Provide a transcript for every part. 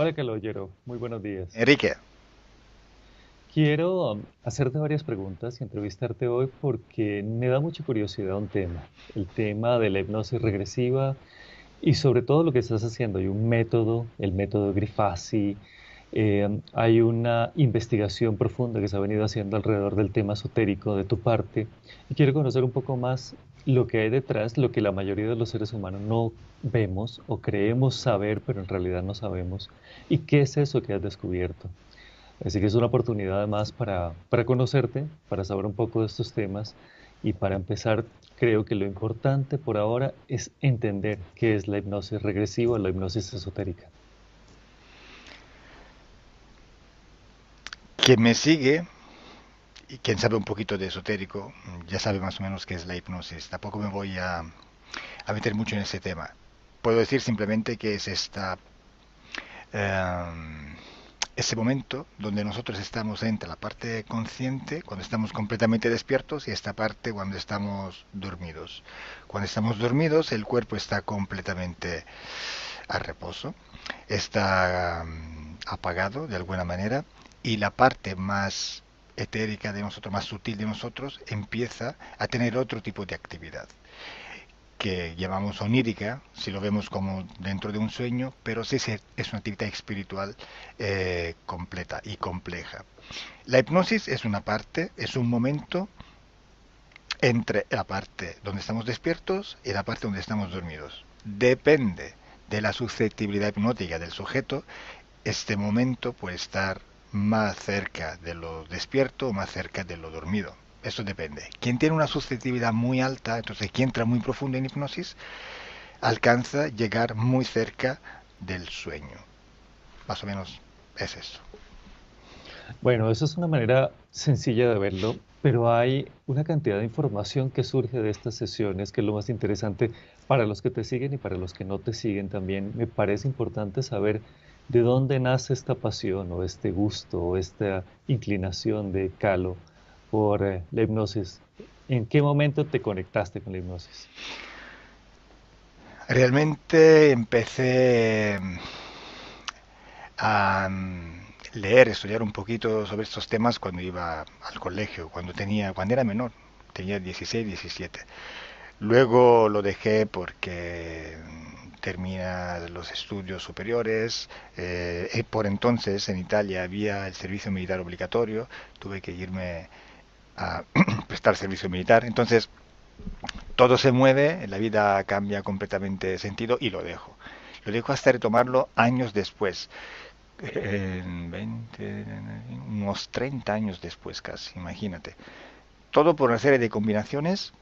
Hola, Calogero. Muy buenos días. Enrique, Quiero hacerte varias preguntas y entrevistarte hoy porque me da mucha curiosidad un tema, el tema de la hipnosis regresiva y sobre todo lo que estás haciendo. Hay un método, el método Grifasi, hay una investigación profunda que se ha venido haciendo alrededor del tema esotérico de tu parte y quiero conocer un poco más lo que hay detrás, lo que la mayoría de los seres humanos no vemos o creemos saber, pero en realidad no sabemos. ¿Y qué es eso que has descubierto? Así que es una oportunidad además para conocerte, para saber un poco de estos temas y para empezar, creo que lo importante por ahora es entender qué es la hipnosis regresiva o la hipnosis esotérica. quien me sigue y quien sabe un poquito de esotérico, ya sabe más o menos qué es la hipnosis. Tampoco me voy a meter mucho en ese tema. Puedo decir simplemente que es eh, ese momento donde nosotros estamos entre la parte consciente, cuando estamos completamente despiertos, y esta parte cuando estamos dormidos. Cuando estamos dormidos, el cuerpo está completamente a reposo, está apagado de alguna manera, y la parte más etérica de nosotros, más sutil de nosotros, empieza a tener otro tipo de actividad que llamamos onírica, si lo vemos como dentro de un sueño, pero sí es una actividad espiritual completa y compleja. La hipnosis es una parte, es un momento entre la parte donde estamos despiertos y la parte donde estamos dormidos. Depende de la susceptibilidad hipnótica del sujeto, este momento puede estar más cerca de lo despierto o más cerca de lo dormido. Eso depende. Quien tiene una susceptibilidad muy alta, entonces quien entra muy profundo en hipnosis, alcanza a llegar muy cerca del sueño. Más o menos es eso. Bueno, eso es una manera sencilla de verlo, pero hay una cantidad de información que surge de estas sesiones, que es lo más interesante para los que te siguen y para los que no te siguen también. Me parece importante saber de dónde nace esta pasión o este gusto o esta inclinación de Calo por la hipnosis. ¿En qué momento te conectaste con la hipnosis? Realmente empecé a leer, estudiar un poquito sobre estos temas cuando iba al colegio, cuando era menor, tenía 16, 17. Luego lo dejé porque termina los estudios superiores. Por entonces en Italia había el servicio militar obligatorio, tuve que irme a prestar servicio militar. Entonces todo se mueve, la vida cambia completamente de sentido y lo dejo. Lo dejo hasta retomarlo años después, en 20, unos 30 años después casi, imagínate. Todo por una serie de combinaciones,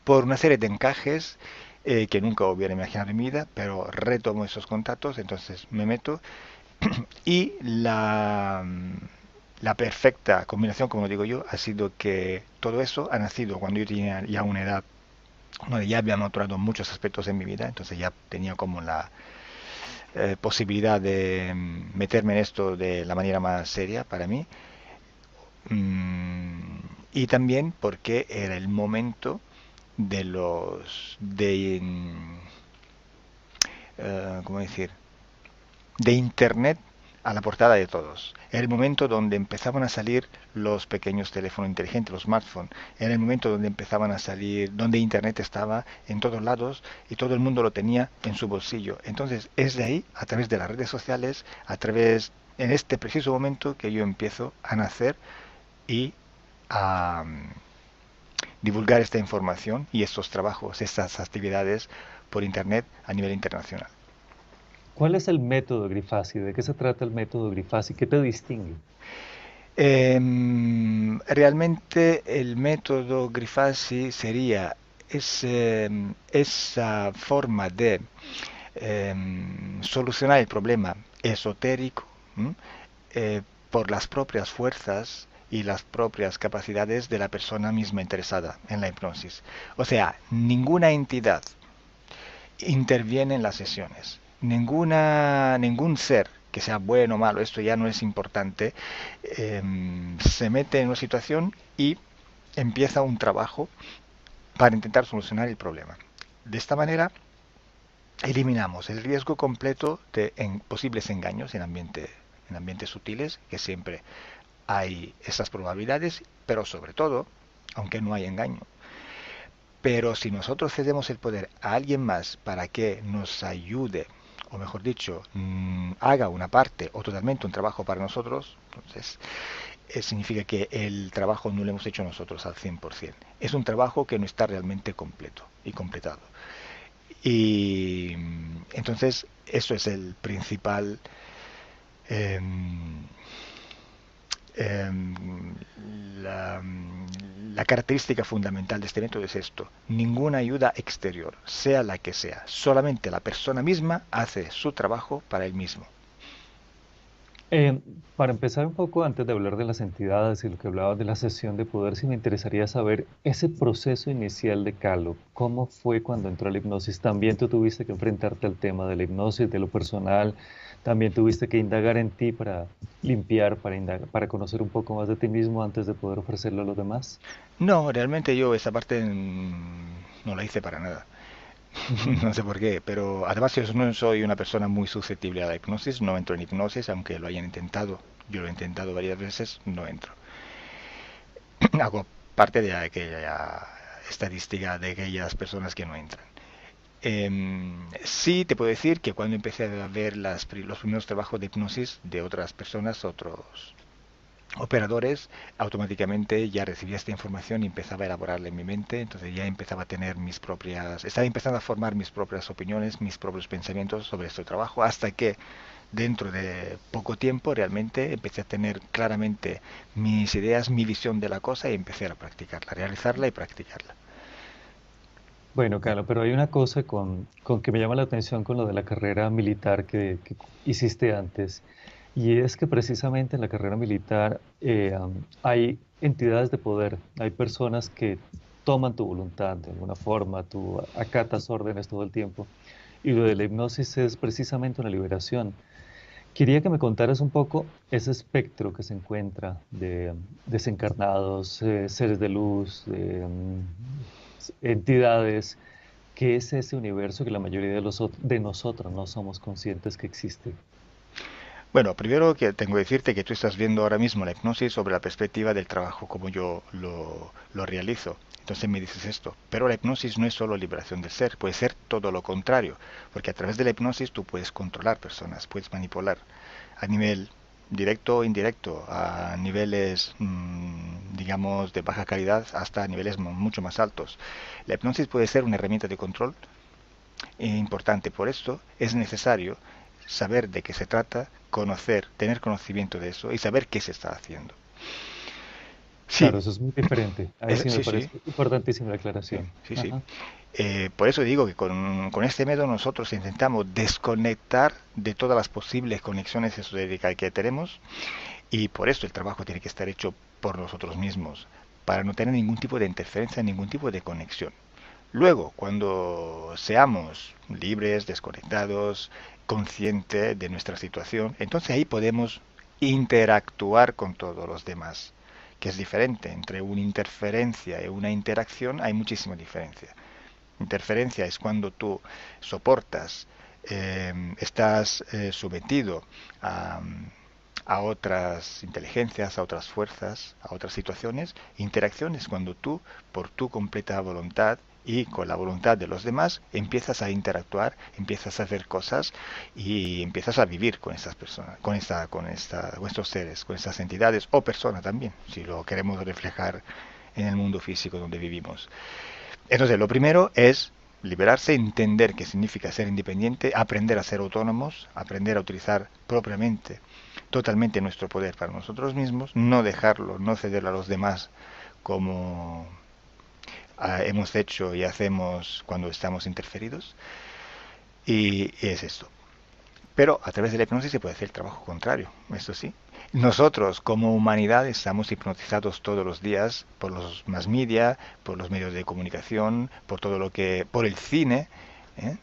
por una serie de encajes que nunca hubiera imaginado en mi vida, pero retomo esos contactos, entonces me meto y la perfecta combinación, como digo yo, ha sido que todo eso ha nacido cuando yo tenía ya una edad donde ya había madurado muchos aspectos en mi vida, entonces ya tenía como la posibilidad de meterme en esto de la manera más seria para mí. Mm, y también porque era el momento de ¿cómo decir? De Internet a la portada de todos. Era el momento donde empezaban a salir los pequeños teléfonos inteligentes, los smartphones. Era el momento donde empezaban a salir, donde Internet estaba en todos lados y todo el mundo lo tenía en su bolsillo. Entonces es de ahí, a través de las redes sociales, en este preciso momento que yo empiezo a nacer y a divulgar esta información y estos trabajos, estas actividades por Internet a nivel internacional. ¿Cuál es el método Grifasi? ¿De qué se trata el método Grifasi? ¿Qué te distingue? Realmente el método Grifasi sería esa forma de solucionar el problema esotérico, ¿m? eh, por las propias fuerzas y las propias capacidades de la persona misma interesada en la hipnosis. O sea, ninguna entidad interviene en las sesiones. Ningún ser, que sea bueno o malo, esto ya no es importante, se mete en una situación y empieza un trabajo para intentar solucionar el problema. De esta manera eliminamos el riesgo completo de posibles engaños en ambientes sutiles, que siempre hay esas probabilidades, pero sobre todo, aunque no hay engaño. Pero si nosotros cedemos el poder a alguien más para que nos ayude, o mejor dicho, haga una parte o totalmente un trabajo para nosotros, entonces significa que el trabajo no lo hemos hecho nosotros al 100%. Es un trabajo que no está realmente completo y completado. Y entonces eso es el principal eh, eh, la, la característica fundamental de este método es esto: ninguna ayuda exterior, sea la que sea, solamente la persona misma hace su trabajo para él mismo. Eh, para empezar un poco, antes de hablar de las entidades y lo que hablabas de la sesión de poder, sí me interesaría saber ese proceso inicial de Calo. ¿Cómo fue cuando entró a la hipnosis? También tú tuviste que enfrentarte al tema de la hipnosis, de lo personal. También tuviste que indagar en ti para limpiar, para conocer un poco más de ti mismo antes de poder ofrecerlo a los demás. No, realmente yo esa parte no la hice para nada. Ujú. No sé por qué, pero además yo no soy una persona muy susceptible a la hipnosis, no entro en hipnosis, aunque lo hayan intentado. Yo lo he intentado varias veces, no entro. Hago parte de aquella estadística de aquellas personas que no entran. Sí te puedo decir que cuando empecé a ver los primeros trabajos de hipnosis de otras personas, otros operadores, automáticamente ya recibía esta información y empezaba a elaborarla en mi mente, entonces ya empezaba a tener estaba empezando a formar mis propias opiniones, mis propios pensamientos sobre este trabajo, hasta que dentro de poco tiempo realmente empecé a tener claramente mis ideas, mi visión de la cosa y empecé a practicarla, a realizarla y practicarla. Bueno, Carlos, pero hay una cosa con que me llama la atención con lo de la carrera militar que hiciste antes, y es que precisamente en la carrera militar hay entidades de poder, hay personas que toman tu voluntad de alguna forma, tú acatas órdenes todo el tiempo, y lo de la hipnosis es precisamente una liberación. Quería que me contaras un poco ese espectro que se encuentra de desencarnados, seres de luz, entidades. ¿Qué es ese universo que la mayoría de nosotros no somos conscientes que existe? Bueno, primero que tengo que decirte que tú estás viendo ahora mismo la hipnosis sobre la perspectiva del trabajo, como yo lo realizo. Entonces me dices esto, pero la hipnosis no es solo liberación del ser, puede ser todo lo contrario, porque a través de la hipnosis tú puedes controlar personas, puedes manipular a nivel directo o indirecto, a niveles, digamos, de baja calidad hasta a niveles mucho más altos. La hipnosis puede ser una herramienta de control importante. Por esto es necesario saber de qué se trata, conocer, tener conocimiento de eso y saber qué se está haciendo. Sí, Claro, eso es muy diferente. Ahí sí me sí, sí, parece importantísima la sí, aclaración. sí, sí. Ajá. Por eso digo que con este método nosotros intentamos desconectar de todas las posibles conexiones esotéricas que tenemos, y por eso el trabajo tiene que estar hecho por nosotros mismos, para no tener ningún tipo de interferencia, ningún tipo de conexión. Luego, cuando seamos libres, desconectados, conscientes de nuestra situación, entonces ahí podemos interactuar con todos los demás, que es diferente. Entre una interferencia y una interacción hay muchísima diferencia. Interferencia es cuando tú soportas, estás sometido a, a otras inteligencias, a otras fuerzas, a otras situaciones. Interacción es cuando tú, por tu completa voluntad y con la voluntad de los demás, empiezas a interactuar, empiezas a hacer cosas y empiezas a vivir con estas personas, con estos seres, con estas entidades o personas también, si lo queremos reflejar en el mundo físico donde vivimos. Entonces, lo primero es liberarse, entender qué significa ser independiente, aprender a ser autónomos, aprender a utilizar propiamente, totalmente nuestro poder para nosotros mismos, no dejarlo, no cederlo a los demás como hemos hecho y hacemos cuando estamos interferidos. Y es esto. Pero a través de la hipnosis se puede hacer el trabajo contrario, eso sí. Nosotros como humanidad estamos hipnotizados todos los días por los más media, por los medios de comunicación, por todo lo que, por el cine, ¿eh?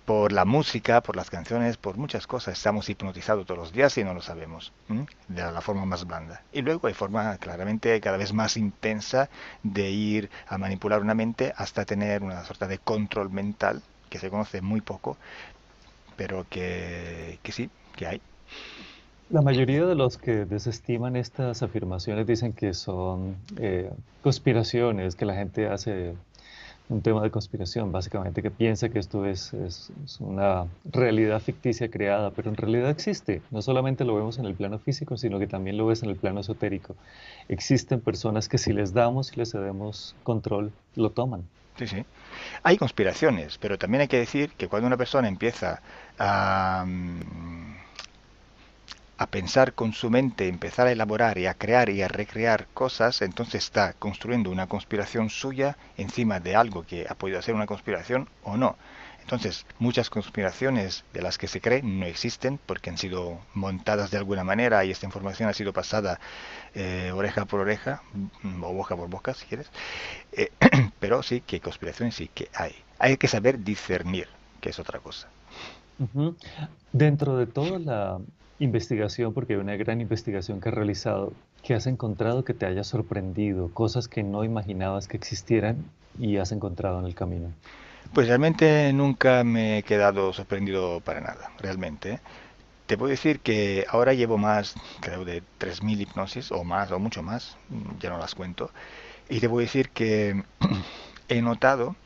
Por la música, por las canciones, por muchas cosas. Estamos hipnotizados todos los días y no lo sabemos, ¿eh? De la forma más blanda. Y luego hay forma claramente cada vez más intensa de ir a manipular una mente hasta tener una suerte de control mental que se conoce muy poco, pero que sí, que hay. La mayoría de los que desestiman estas afirmaciones dicen que son conspiraciones, que la gente hace un tema de conspiración, básicamente, que piensa que esto es una realidad ficticia creada, pero en realidad existe. No solamente lo vemos en el plano físico, sino que también lo ves en el plano esotérico. Existen personas que si les damos y les cedemos control, lo toman. Sí, sí. Hay conspiraciones, pero también hay que decir que cuando una persona empieza a, a pensar con su mente, empezar a elaborar y a crear y a recrear cosas, entonces está construyendo una conspiración suya encima de algo que ha podido ser una conspiración o no. Entonces, muchas conspiraciones de las que se cree no existen porque han sido montadas de alguna manera y esta información ha sido pasada oreja por oreja o boca por boca, si quieres. Eh, pero sí que conspiraciones sí que hay. Hay que saber discernir, que es otra cosa. Ujú. Dentro de toda la investigación, porque hay una gran investigación que has realizado, ¿qué has encontrado que te haya sorprendido? Cosas que no imaginabas que existieran y has encontrado en el camino. Pues realmente nunca me he quedado sorprendido para nada, realmente. Te puedo decir que ahora llevo más, creo, de 3.000 hipnosis o más, o mucho más, ya no las cuento. Y te voy a decir que he notado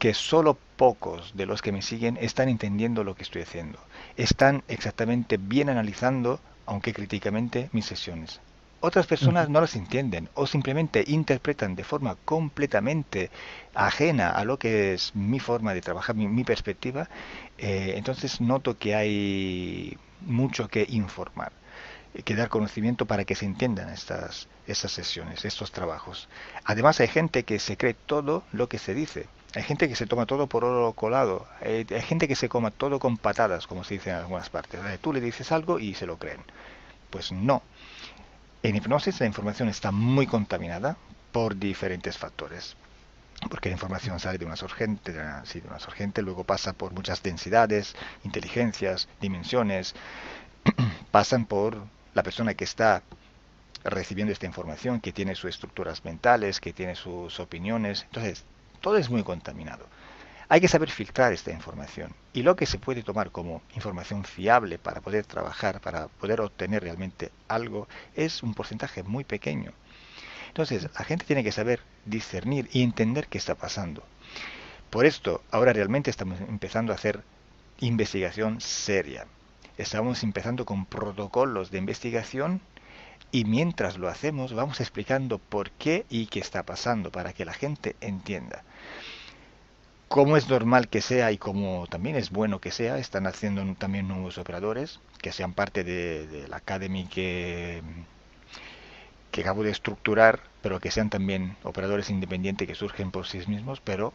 que solo pocos de los que me siguen están entendiendo lo que estoy haciendo. Están exactamente bien analizando, aunque críticamente, mis sesiones. Otras Ujú. personas no las entienden o simplemente interpretan de forma completamente ajena a lo que es mi forma de trabajar, mi perspectiva. Entonces noto que hay mucho que informar, que dar conocimiento para que se entiendan estas sesiones, estos trabajos. Además hay gente que se cree todo lo que se dice. Hay gente que se toma todo por oro colado. Hay gente que se coma todo con patadas, como se dice en algunas partes. Tú le dices algo y se lo creen. Pues no. En hipnosis la información está muy contaminada por diferentes factores. Porque la información sale de una sorgente, sí, de una sorgente, luego pasa por muchas densidades, inteligencias, dimensiones, pasan por la persona que está recibiendo esta información, que tiene sus estructuras mentales, que tiene sus opiniones. Entonces, todo es muy contaminado. Hay que saber filtrar esta información. Y lo que se puede tomar como información fiable para poder trabajar, para poder obtener realmente algo, es un porcentaje muy pequeño. Entonces, la gente tiene que saber discernir y entender qué está pasando. Por esto, ahora realmente estamos empezando a hacer investigación seria. Estamos empezando con protocolos de investigación y mientras lo hacemos vamos explicando por qué y qué está pasando para que la gente entienda. Como es normal que sea y como también es bueno que sea, están haciendo también nuevos operadores que sean parte de la Academy que acabo de estructurar, pero que sean también operadores independientes que surgen por sí mismos, pero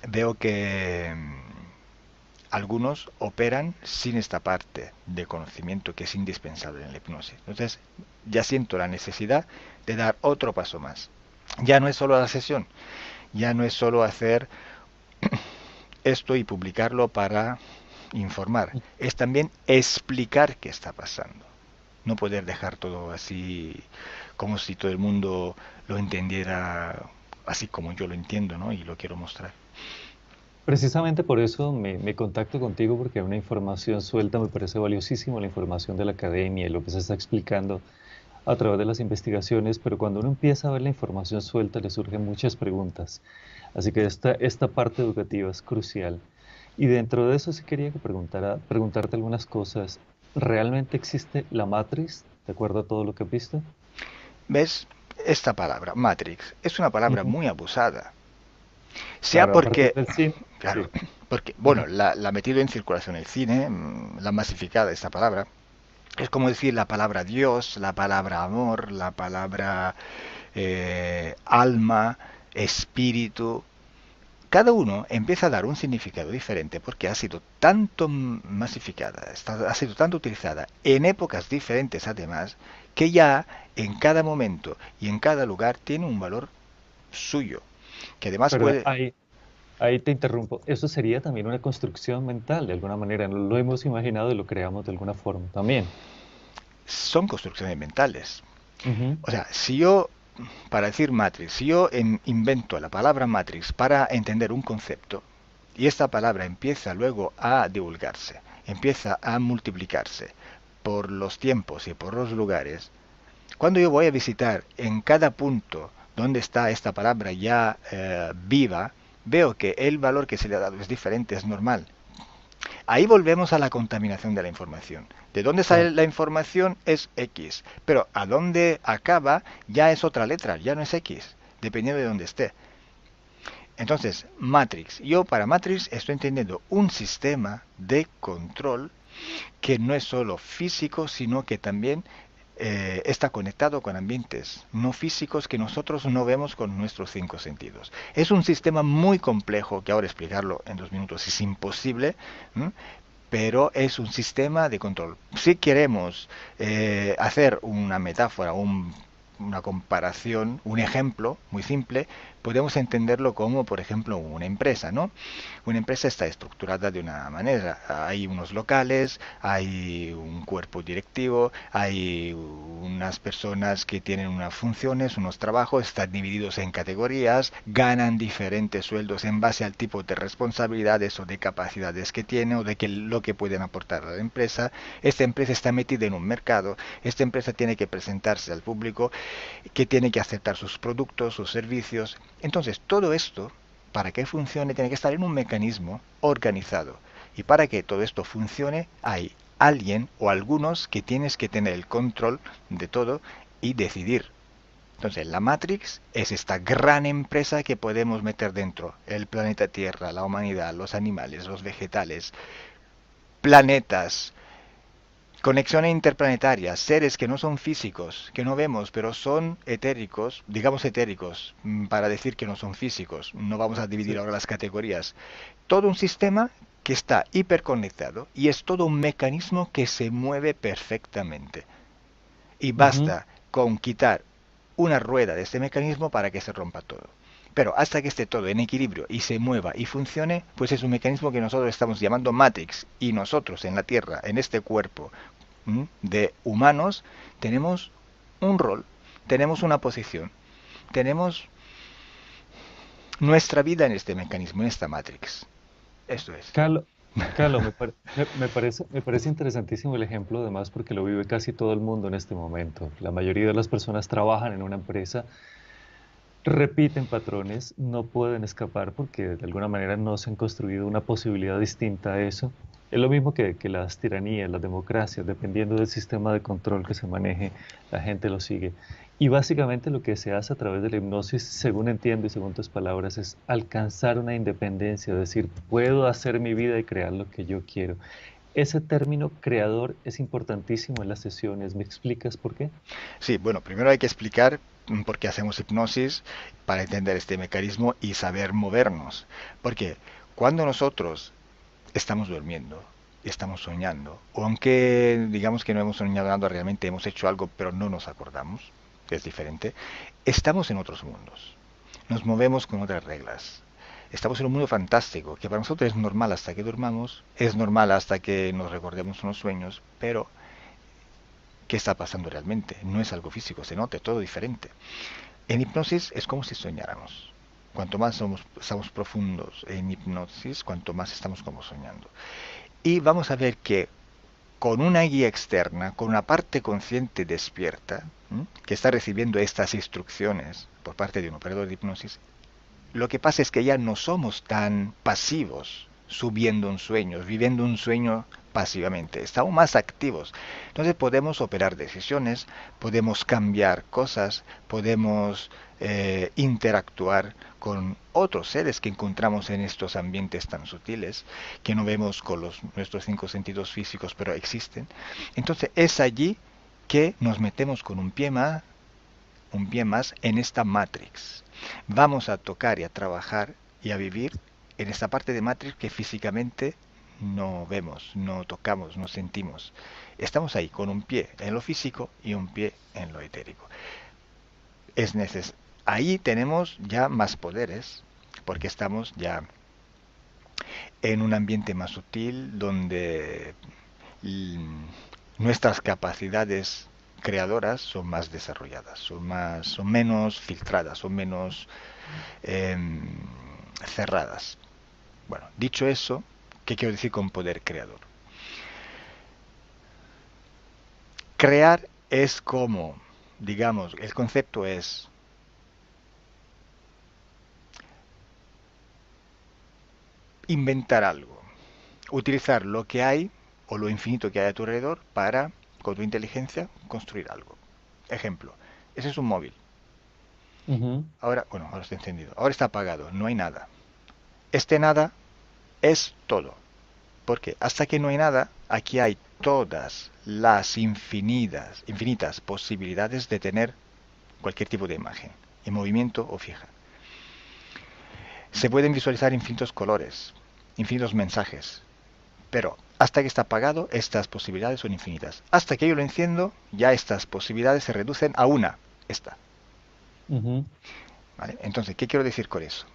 veo que algunos operan sin esta parte de conocimiento que es indispensable en la hipnosis. Entonces, ya siento la necesidad de dar otro paso más. Ya no es solo la sesión, ya no es solo hacer esto y publicarlo para informar, es también explicar qué está pasando. No poder dejar todo así como si todo el mundo lo entendiera así como yo lo entiendo, ¿no? Y lo quiero mostrar. Precisamente por eso me contacto contigo, porque una información suelta me parece valiosísimo, la información de la academia y lo que se está explicando a través de las investigaciones, pero cuando uno empieza a ver la información suelta le surgen muchas preguntas. Así que esta parte educativa es crucial. Y dentro de eso sí quería que preguntarte algunas cosas. ¿Realmente existe la Matrix, de acuerdo a todo lo que has visto? ¿Ves? Esta palabra, Matrix, es una palabra Ujú. muy abusada. Sea Claro, a partir porque, del cine, claro, sí. porque, bueno, Ujú. la ha metido en circulación el cine, la masificada esta palabra. Es como decir la palabra Dios, la palabra amor, la palabra alma, espíritu. Cada uno empieza a dar un significado diferente porque ha sido tanto masificada, ha sido tanto utilizada en épocas diferentes además, que ya en cada momento y en cada lugar tiene un valor suyo, que además Pero puede... ahí te interrumpo. Eso sería también una construcción mental, de alguna manera. No lo hemos imaginado y lo creamos de alguna forma también. Son construcciones mentales. Ujú. O sea, si yo, para decir Matrix, si yo invento la palabra Matrix para entender un concepto, y esta palabra empieza luego a divulgarse, empieza a multiplicarse por los tiempos y por los lugares, cuando yo voy a visitar en cada punto donde está esta palabra ya viva, veo que el valor que se le ha dado es diferente, es normal. Ahí volvemos a la contaminación de la información. De dónde sale Claro. la información es X, pero a dónde acaba ya es otra letra, ya no es X, dependiendo de dónde esté. Entonces, Matrix. Yo para Matrix estoy entendiendo un sistema de control que no es solo físico, sino que también está conectado con ambientes no físicos que nosotros no vemos con nuestros cinco sentidos. Es un sistema muy complejo que ahora explicarlo en 2 minutos es imposible, ¿m? Pero es un sistema de control. Si queremos hacer una metáfora, una comparación, un ejemplo muy simple, podemos entenderlo como, por ejemplo, una empresa, ¿no? Una empresa está estructurada de una manera. Hay unos locales, hay un cuerpo directivo, hay unas personas que tienen unas funciones, unos trabajos, están divididos en categorías, ganan diferentes sueldos en base al tipo de responsabilidades o de capacidades que tienen o de lo que pueden aportar a la empresa. Esta empresa está metida en un mercado, esta empresa tiene que presentarse al público, que tiene que aceptar sus productos, sus servicios. Entonces, todo esto, para que funcione, tiene que estar en un mecanismo organizado. Y para que todo esto funcione, hay alguien o algunos que tienes que tener el control de todo y decidir. Entonces, la Matrix es esta gran empresa que podemos meter dentro. El planeta Tierra, la humanidad, los animales, los vegetales, planetas, conexiones interplanetarias, seres que no son físicos, que no vemos, pero son etéricos, digamos etéricos, para decir que no son físicos. No vamos a dividir Sí. ahora las categorías. Todo un sistema que está hiperconectado y es todo un mecanismo que se mueve perfectamente. Y Ujú. basta con quitar una rueda de este mecanismo para que se rompa todo. Pero hasta que esté todo en equilibrio y se mueva y funcione, pues es un mecanismo que nosotros estamos llamando Matrix. Y nosotros en la Tierra, en este cuerpo de humanos, tenemos un rol, tenemos una posición, tenemos nuestra vida en este mecanismo, en esta Matrix. Esto es. Carlos, Carlos, me parece interesantísimo el ejemplo, además porque lo vive casi todo el mundo en este momento. La mayoría de las personas trabajan en una empresa, repiten patrones, no pueden escapar porque de alguna manera no se han construido una posibilidad distinta a eso. Es lo mismo que las tiranías, las democracias, dependiendo del sistema de control que se maneje, la gente lo sigue. Y básicamente lo que se hace a través de la hipnosis, según entiendo y según tus palabras, es alcanzar una independencia, es decir, puedo hacer mi vida y crear lo que yo quiero. Ese término creador es importantísimo en las sesiones. ¿Me explicas por qué? Sí, bueno, primero hay que explicar por qué hacemos hipnosis para entender este mecanismo y saber movernos. Porque cuando nosotros estamos durmiendo, estamos soñando, o aunque digamos que no hemos soñado nada, realmente hemos hecho algo, pero no nos acordamos, que es diferente, estamos en otros mundos. Nos movemos con otras reglas. Estamos en un mundo fantástico, que para nosotros es normal hasta que durmamos, es normal hasta que nos recordemos unos sueños, pero ¿qué está pasando realmente? No es algo físico, se nota, todo diferente. En hipnosis es como si soñáramos. Cuanto más estamos profundos en hipnosis, cuanto más estamos como soñando. Y vamos a ver que con una guía externa, con una parte consciente despierta, que está recibiendo estas instrucciones por parte de un operador de hipnosis, lo que pasa es que ya no somos tan pasivos subiendo un sueño, viviendo un sueño pasivamente. Estamos más activos. Entonces podemos operar decisiones, podemos cambiar cosas, podemos interactuar con otros seres que encontramos en estos ambientes tan sutiles, que no vemos con nuestros cinco sentidos físicos, pero existen. Entonces es allí que nos metemos con un pie más en esta Matrix. Vamos a tocar y a trabajar y a vivir en esta parte de Matrix que físicamente no vemos, no tocamos, no sentimos. Estamos ahí con un pie en lo físico y un pie en lo etérico. Ahí tenemos ya más poderes porque estamos ya en un ambiente más sutil donde mm, nuestras capacidades creadoras son más desarrolladas, son menos filtradas, son menos eh, cerradas. Bueno, dicho eso, ¿qué quiero decir con poder creador? Crear es como, digamos, el concepto es inventar algo, utilizar lo que hay o lo infinito que hay a tu alrededor para, con tu inteligencia, construir algo. Ejemplo, ese es un móvil. Ujú, Ahora, bueno, ahora está encendido. Ahora está apagado, no hay nada. Este nada es todo. Porque hasta que no hay nada, aquí hay todas las infinitas posibilidades de tener cualquier tipo de imagen, en movimiento o fija. Se pueden visualizar infinitos colores, infinitos mensajes, pero hasta que está apagado, estas posibilidades son infinitas. Hasta que yo lo enciendo, ya estas posibilidades se reducen a una, esta. ujú. ¿Vale? Entonces, ¿qué quiero decir con eso?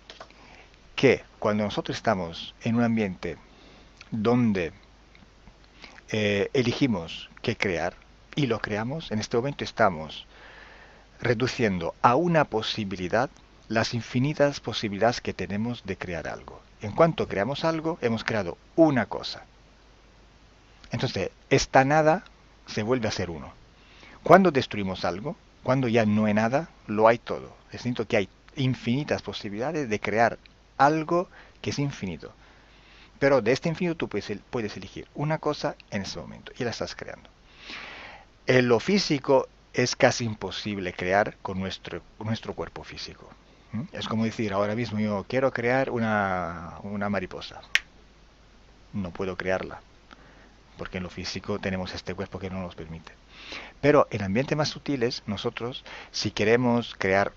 Que cuando nosotros estamos en un ambiente donde elegimos qué crear y lo creamos, en este momento estamos reduciendo a una posibilidad las infinitas posibilidades que tenemos de crear algo. En cuanto creamos algo, hemos creado una cosa. Entonces, esta nada se vuelve a ser uno. Cuando destruimos algo, cuando ya no hay nada, lo hay todo. Es decir, que hay infinitas posibilidades de crear algo que es infinito. Pero de este infinito tú puedes elegir una cosa en ese momento y la estás creando. En lo físico es casi imposible crear con nuestro cuerpo físico. ¿Mm? Es como decir, ahora mismo yo quiero crear una mariposa. No puedo crearla, porque en lo físico tenemos este cuerpo que no nos permite. Pero en ambientes más sutiles, nosotros, si queremos crear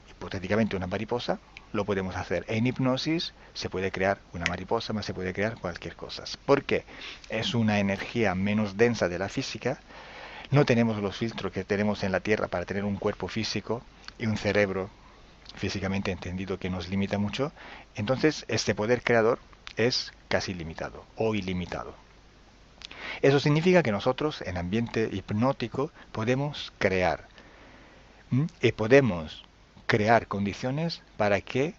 hipotéticamente una mariposa, lo podemos hacer. En hipnosis se puede crear una mariposa, más se puede crear cualquier cosa. Porque es una energía menos densa de la física. No tenemos los filtros que tenemos en la Tierra para tener un cuerpo físico y un cerebro físicamente entendido que nos limita mucho. Entonces, este poder creador es casi limitado o ilimitado. Eso significa que nosotros, en ambiente hipnótico, podemos crear. Y podemos crear condiciones para que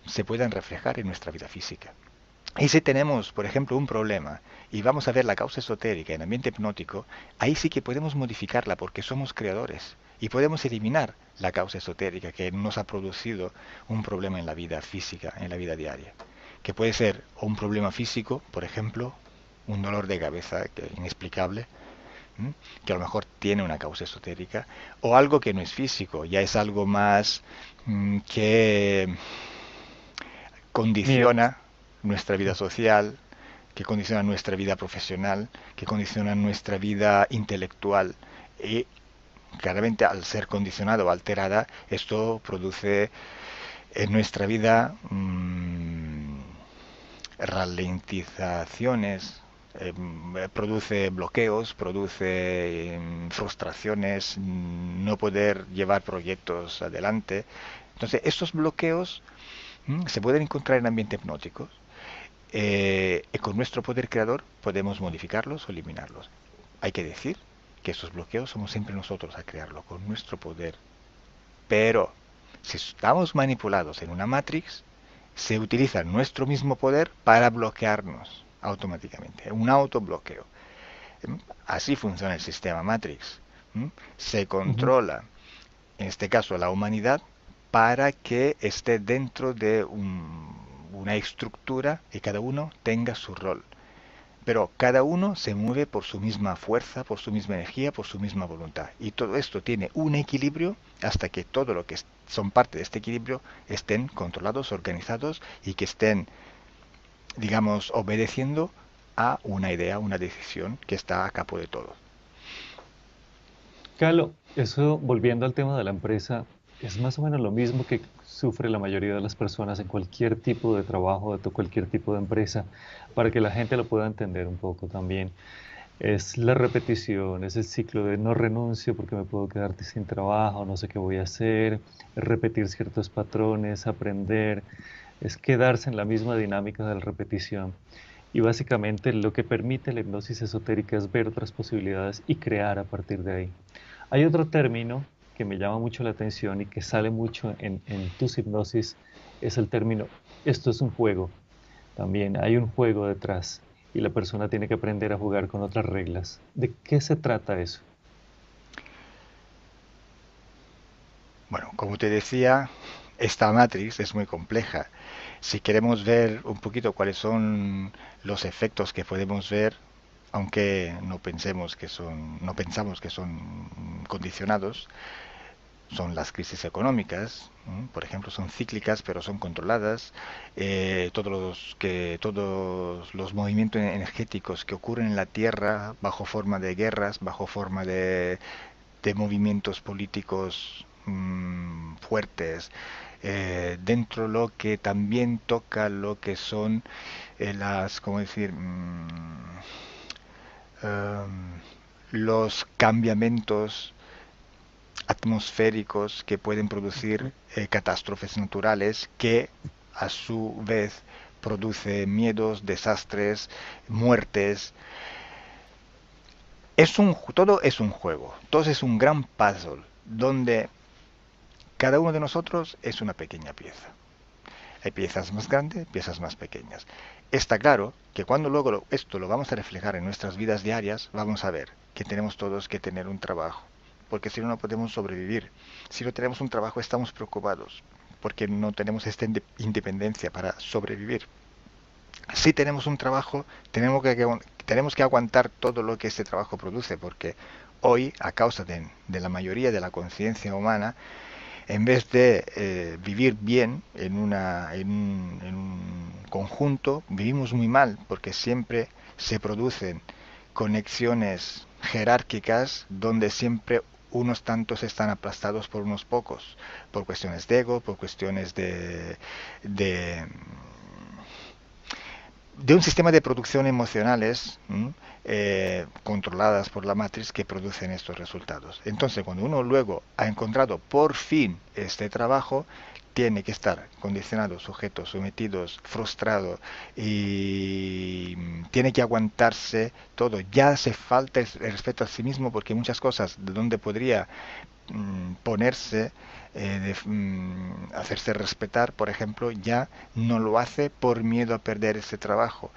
se puedan reflejar en nuestra vida física. Y si tenemos, por ejemplo, un problema y vamos a ver la causa esotérica en ambiente hipnótico, ahí sí que podemos modificarla porque somos creadores y podemos eliminar la causa esotérica que nos ha producido un problema en la vida física, en la vida diaria. Que puede ser un problema físico, por ejemplo, un dolor de cabeza inexplicable, que a lo mejor tiene una causa esotérica, o algo que no es físico, ya es algo más que Miedos. condiciona nuestra vida social, que condiciona nuestra vida profesional, que condiciona nuestra vida intelectual. Y claramente al ser condicionada o alterada, esto produce en nuestra vida ralentizaciones, produce bloqueos, produce frustraciones, no poder llevar proyectos adelante. Entonces, estos bloqueos se pueden encontrar en ambientes hipnóticos y con nuestro poder creador podemos modificarlos o eliminarlos. Hay que decir que estos bloqueos somos siempre nosotros a crearlo con nuestro poder. Pero si estamos manipulados en una matrix, se utiliza nuestro mismo poder para bloquearnos automáticamente, un autobloqueo. Así funciona el sistema Matrix. Se Ujú. controla, en este caso, la humanidad para que esté dentro de una estructura y cada uno tenga su rol. Pero cada uno se mueve por su misma fuerza, por su misma energía, por su misma voluntad. Y todo esto tiene un equilibrio hasta que todo lo que son parte de este equilibrio estén controlados, organizados y que estén, digamos, obedeciendo a una idea, una decisión que está a capo de todo. Calo, eso volviendo al tema de la empresa, es más o menos lo mismo que sufre la mayoría de las personas en cualquier tipo de trabajo, cualquier tipo de empresa, para que la gente lo pueda entender un poco también. Es la repetición, es el ciclo de no renuncio porque me puedo quedar sin trabajo, no sé qué voy a hacer, repetir ciertos patrones, aprender, es quedarse en la misma dinámica de la repetición. Y básicamente lo que permite la hipnosis esotérica es ver otras posibilidades y crear a partir de ahí. Hay otro término que me llama mucho la atención y que sale mucho en tus hipnosis, es el término, esto es un juego. También hay un juego detrás y la persona tiene que aprender a jugar con otras reglas. ¿De qué se trata eso? Bueno, como te decía, esta matriz es muy compleja. Si queremos ver un poquito cuáles son los efectos que podemos ver, aunque no pensamos que son condicionados, son las crisis económicas, por ejemplo, son cíclicas, pero son controladas. Todos los movimientos energéticos que ocurren en la Tierra bajo forma de guerras, bajo forma de movimientos políticos fuertes, dentro lo que también toca lo que son ¿cómo decir? Em, los cambiamientos atmosféricos que pueden producir Ujú. catástrofes naturales que a su vez produce miedos, desastres, muertes. Todo es un juego, todo es un gran puzzle donde cada uno de nosotros es una pequeña pieza. Hay piezas más grandes, piezas más pequeñas. Está claro que cuando luego esto lo vamos a reflejar en nuestras vidas diarias, vamos a ver que tenemos todos que tener un trabajo, porque si no, no podemos sobrevivir. Si no tenemos un trabajo, estamos preocupados, porque no tenemos esta independencia para sobrevivir. Si tenemos un trabajo, tenemos que aguantar todo lo que ese trabajo produce, porque hoy, a causa de la mayoría de la conciencia humana, en vez de vivir bien en un conjunto, vivimos muy mal porque siempre se producen conexiones jerárquicas donde siempre unos tantos están aplastados por unos pocos, por cuestiones de ego, por cuestiones de de un sistema de producción emocionales controladas por la matriz que producen estos resultados. Entonces, cuando uno luego ha encontrado por fin este trabajo, tiene que estar condicionado, sujeto, sometido, frustrado y tiene que aguantarse todo. Ya hace falta el respeto a sí mismo porque muchas cosas de donde podría ponerse, hacerse respetar, por ejemplo, ya no lo hace por miedo a perder ese trabajo.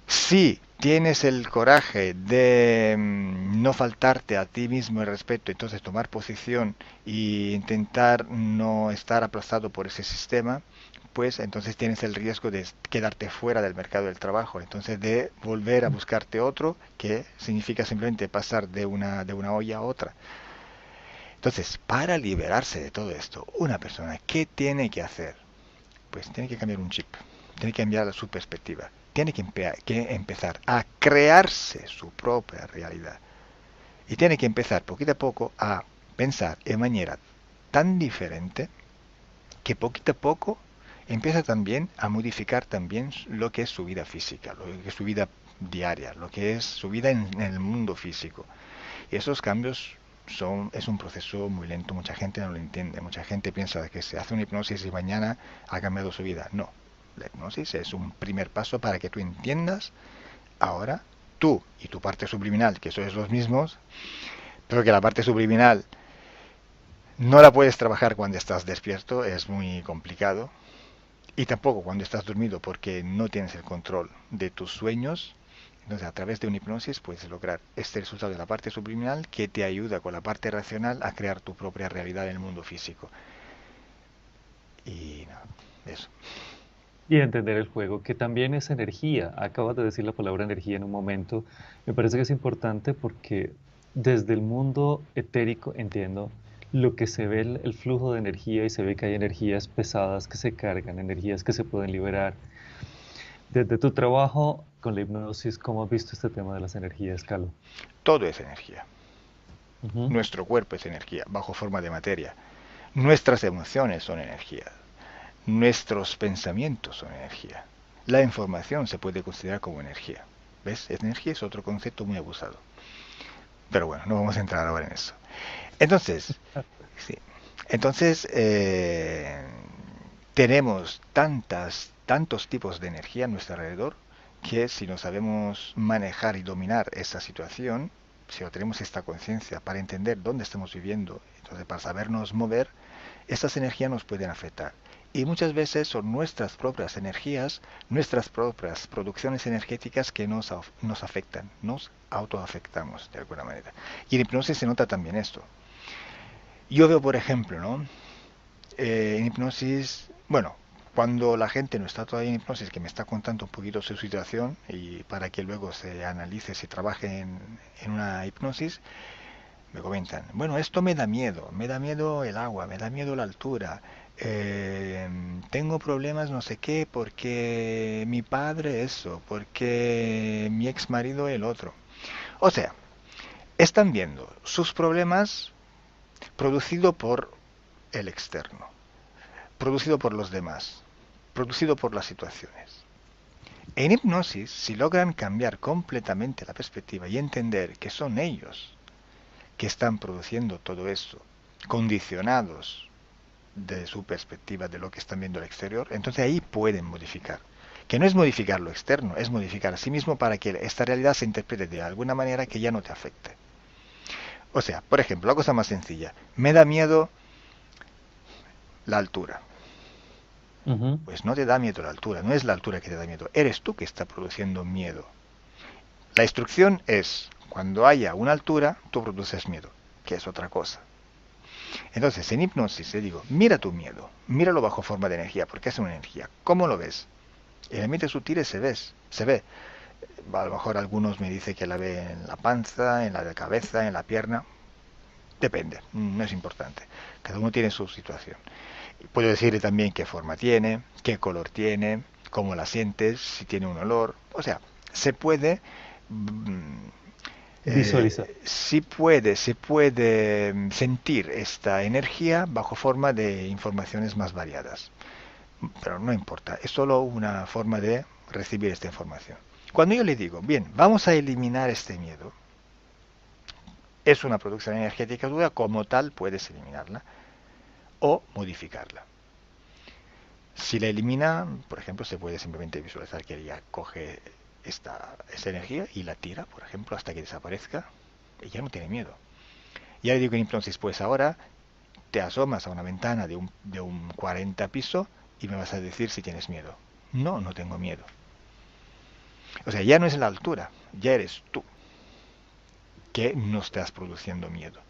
Si tienes el coraje de no faltarte a ti mismo el respeto, entonces tomar posición e intentar no estar aplastado por ese sistema, pues entonces tienes el riesgo de quedarte fuera del mercado del trabajo, entonces de volver a buscarte otro, que significa simplemente pasar de una olla a otra. Entonces, para liberarse de todo esto, una persona, ¿qué tiene que hacer? Pues tiene que cambiar un chip, tiene que cambiar su perspectiva, tiene que empezar a crearse su propia realidad. Y tiene que empezar poquito a poco a pensar de manera tan diferente que poquito a poco empieza también a modificar también lo que es su vida física, lo que es su vida diaria, lo que es su vida en el mundo físico. Y esos cambios es un proceso muy lento, mucha gente no lo entiende, mucha gente piensa que se hace una hipnosis y mañana ha cambiado su vida. No, la hipnosis es un primer paso para que tú entiendas ahora tú y tu parte subliminal, que sois los mismos, pero que la parte subliminal no la puedes trabajar cuando estás despierto, es muy complicado, y tampoco cuando estás dormido porque no tienes el control de tus sueños. Entonces, a través de una hipnosis puedes lograr este resultado de la parte subliminal que te ayuda con la parte racional a crear tu propia realidad en el mundo físico. Y nada, eso. Y entender el juego, que también es energía. Acabas de decir la palabra energía en un momento. Me parece que es importante porque desde el mundo etérico entiendo lo que se ve el flujo de energía y se ve que hay energías pesadas que se cargan, energías que se pueden liberar. Desde tu trabajo con la hipnosis, ¿cómo has visto este tema de las energías, Calo? Todo es energía. Ujú. Nuestro cuerpo es energía, bajo forma de materia. Nuestras emociones son energía. Nuestros pensamientos son energía. La información se puede considerar como energía. ¿Ves? Energía es otro concepto muy abusado. Pero bueno, no vamos a entrar ahora en eso. Entonces, sí. Entonces, tenemos tantos tipos de energía a nuestro alrededor que si no sabemos manejar y dominar esa situación, si no tenemos esta conciencia para entender dónde estamos viviendo, entonces para sabernos mover, estas energías nos pueden afectar. Y muchas veces son nuestras propias energías, nuestras propias producciones energéticas que nos afectan, nos autoafectamos de alguna manera. Y en hipnosis se nota también esto. Yo veo, por ejemplo, ¿no? En hipnosis, bueno, cuando la gente no está todavía en hipnosis, que me está contando un poquito su situación y para que luego se analice, se trabaje en una hipnosis, me comentan, bueno, esto me da miedo el agua, me da miedo la altura, tengo problemas no sé qué, porque mi padre eso, porque mi ex marido el otro. O sea, están viendo sus problemas producido por el externo, producido por los demás, producido por las situaciones. En hipnosis, si logran cambiar completamente la perspectiva y entender que son ellos que están produciendo todo esto, condicionados de su perspectiva de lo que están viendo al exterior, entonces ahí pueden modificar. Que no es modificar lo externo, es modificar a sí mismo para que esta realidad se interprete de alguna manera que ya no te afecte. O sea, por ejemplo, la cosa más sencilla, me da miedo la altura. Ujú. Pues no te da miedo la altura, no es la altura que te da miedo, eres tú que está produciendo miedo. La instrucción es, cuando haya una altura, tú produces miedo, que es otra cosa. Entonces, en hipnosis le digo, mira tu miedo, míralo bajo forma de energía, porque es una energía. ¿Cómo lo ves? En ambientes sutiles se ve. A lo mejor algunos me dicen que la ve en la panza, en la de cabeza, en la pierna. Depende, no es importante. Cada uno tiene su situación. Puedo decirle también qué forma tiene, qué color tiene, cómo la sientes, si tiene un olor. O sea, se puede Visualizar. se puede sentir esta energía bajo forma de informaciones más variadas. Pero no importa, es solo una forma de recibir esta información. Cuando yo le digo, bien, vamos a eliminar este miedo, es una producción energética dura, como tal puedes eliminarla o modificarla. Si la elimina, por ejemplo, se puede simplemente visualizar que ella coge esta energía y la tira, por ejemplo, hasta que desaparezca. Ella no tiene miedo. Ya le digo entonces, pues ahora te asomas a una ventana de un 40 piso y me vas a decir si tienes miedo. No, no tengo miedo. O sea, ya no es la altura, ya eres tú que no estás produciendo miedo.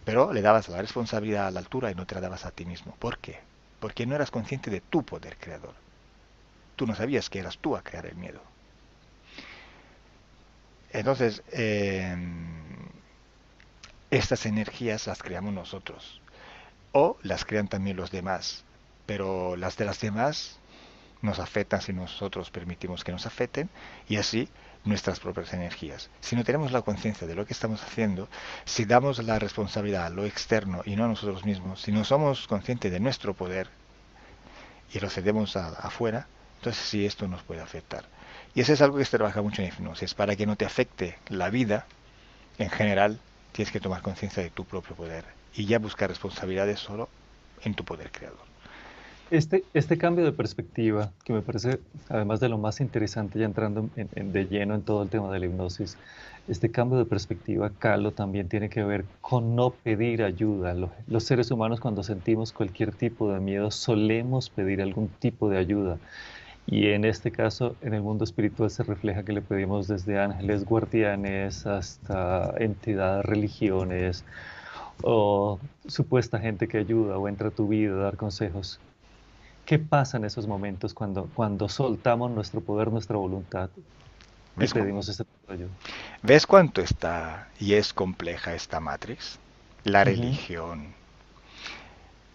Pero le dabas la responsabilidad a la altura y no te la dabas a ti mismo. ¿Por qué? Porque no eras consciente de tu poder creador. Tú no sabías que eras tú a crear el miedo. Entonces, estas energías las creamos nosotros. O las crean también los demás. Pero las de las demás nos afectan si nosotros permitimos que nos afecten y así nuestras propias energías. Si no tenemos la conciencia de lo que estamos haciendo, si damos la responsabilidad a lo externo y no a nosotros mismos, si no somos conscientes de nuestro poder y lo cedemos afuera, entonces sí esto nos puede afectar. Y eso es algo que se trabaja mucho en hipnosis. Para que no te afecte la vida, en general, tienes que tomar conciencia de tu propio poder y ya buscar responsabilidades solo en tu poder creador. Este cambio de perspectiva, que me parece, además de lo más interesante, ya entrando de lleno en todo el tema de la hipnosis, este cambio de perspectiva, Carlos, también tiene que ver con no pedir ayuda. Los seres humanos, cuando sentimos cualquier tipo de miedo, solemos pedir algún tipo de ayuda. Y en este caso, en el mundo espiritual se refleja que le pedimos desde ángeles guardianes hasta entidades, religiones o supuesta gente que ayuda o entra a tu vida a dar consejos. ¿Qué pasa en esos momentos cuando soltamos nuestro poder, nuestra voluntad y ¿Ves, pedimos ese tipo de ayuda? ¿Ves cuánto está y es compleja esta Matrix? La Ujú. religión.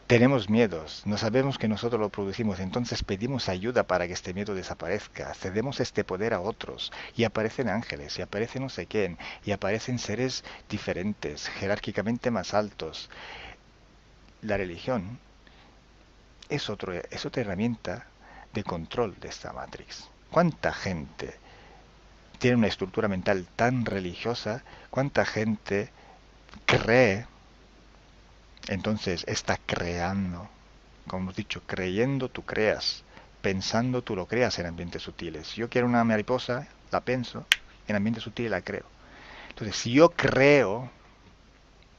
Tenemos miedos, no sabemos que nosotros lo producimos, entonces pedimos ayuda para que este miedo desaparezca, cedemos este poder a otros, y aparecen ángeles, y aparecen no sé quién, y aparecen seres diferentes, jerárquicamente más altos. La religión es otra herramienta de control de esta Matrix. ¿Cuánta gente tiene una estructura mental tan religiosa? ¿Cuánta gente cree? Entonces está creando, como hemos dicho, creyendo tú creas, pensando tú lo creas en ambientes sutiles. Si yo quiero una mariposa, la pienso, en ambientes sutiles la creo. Entonces, si yo creo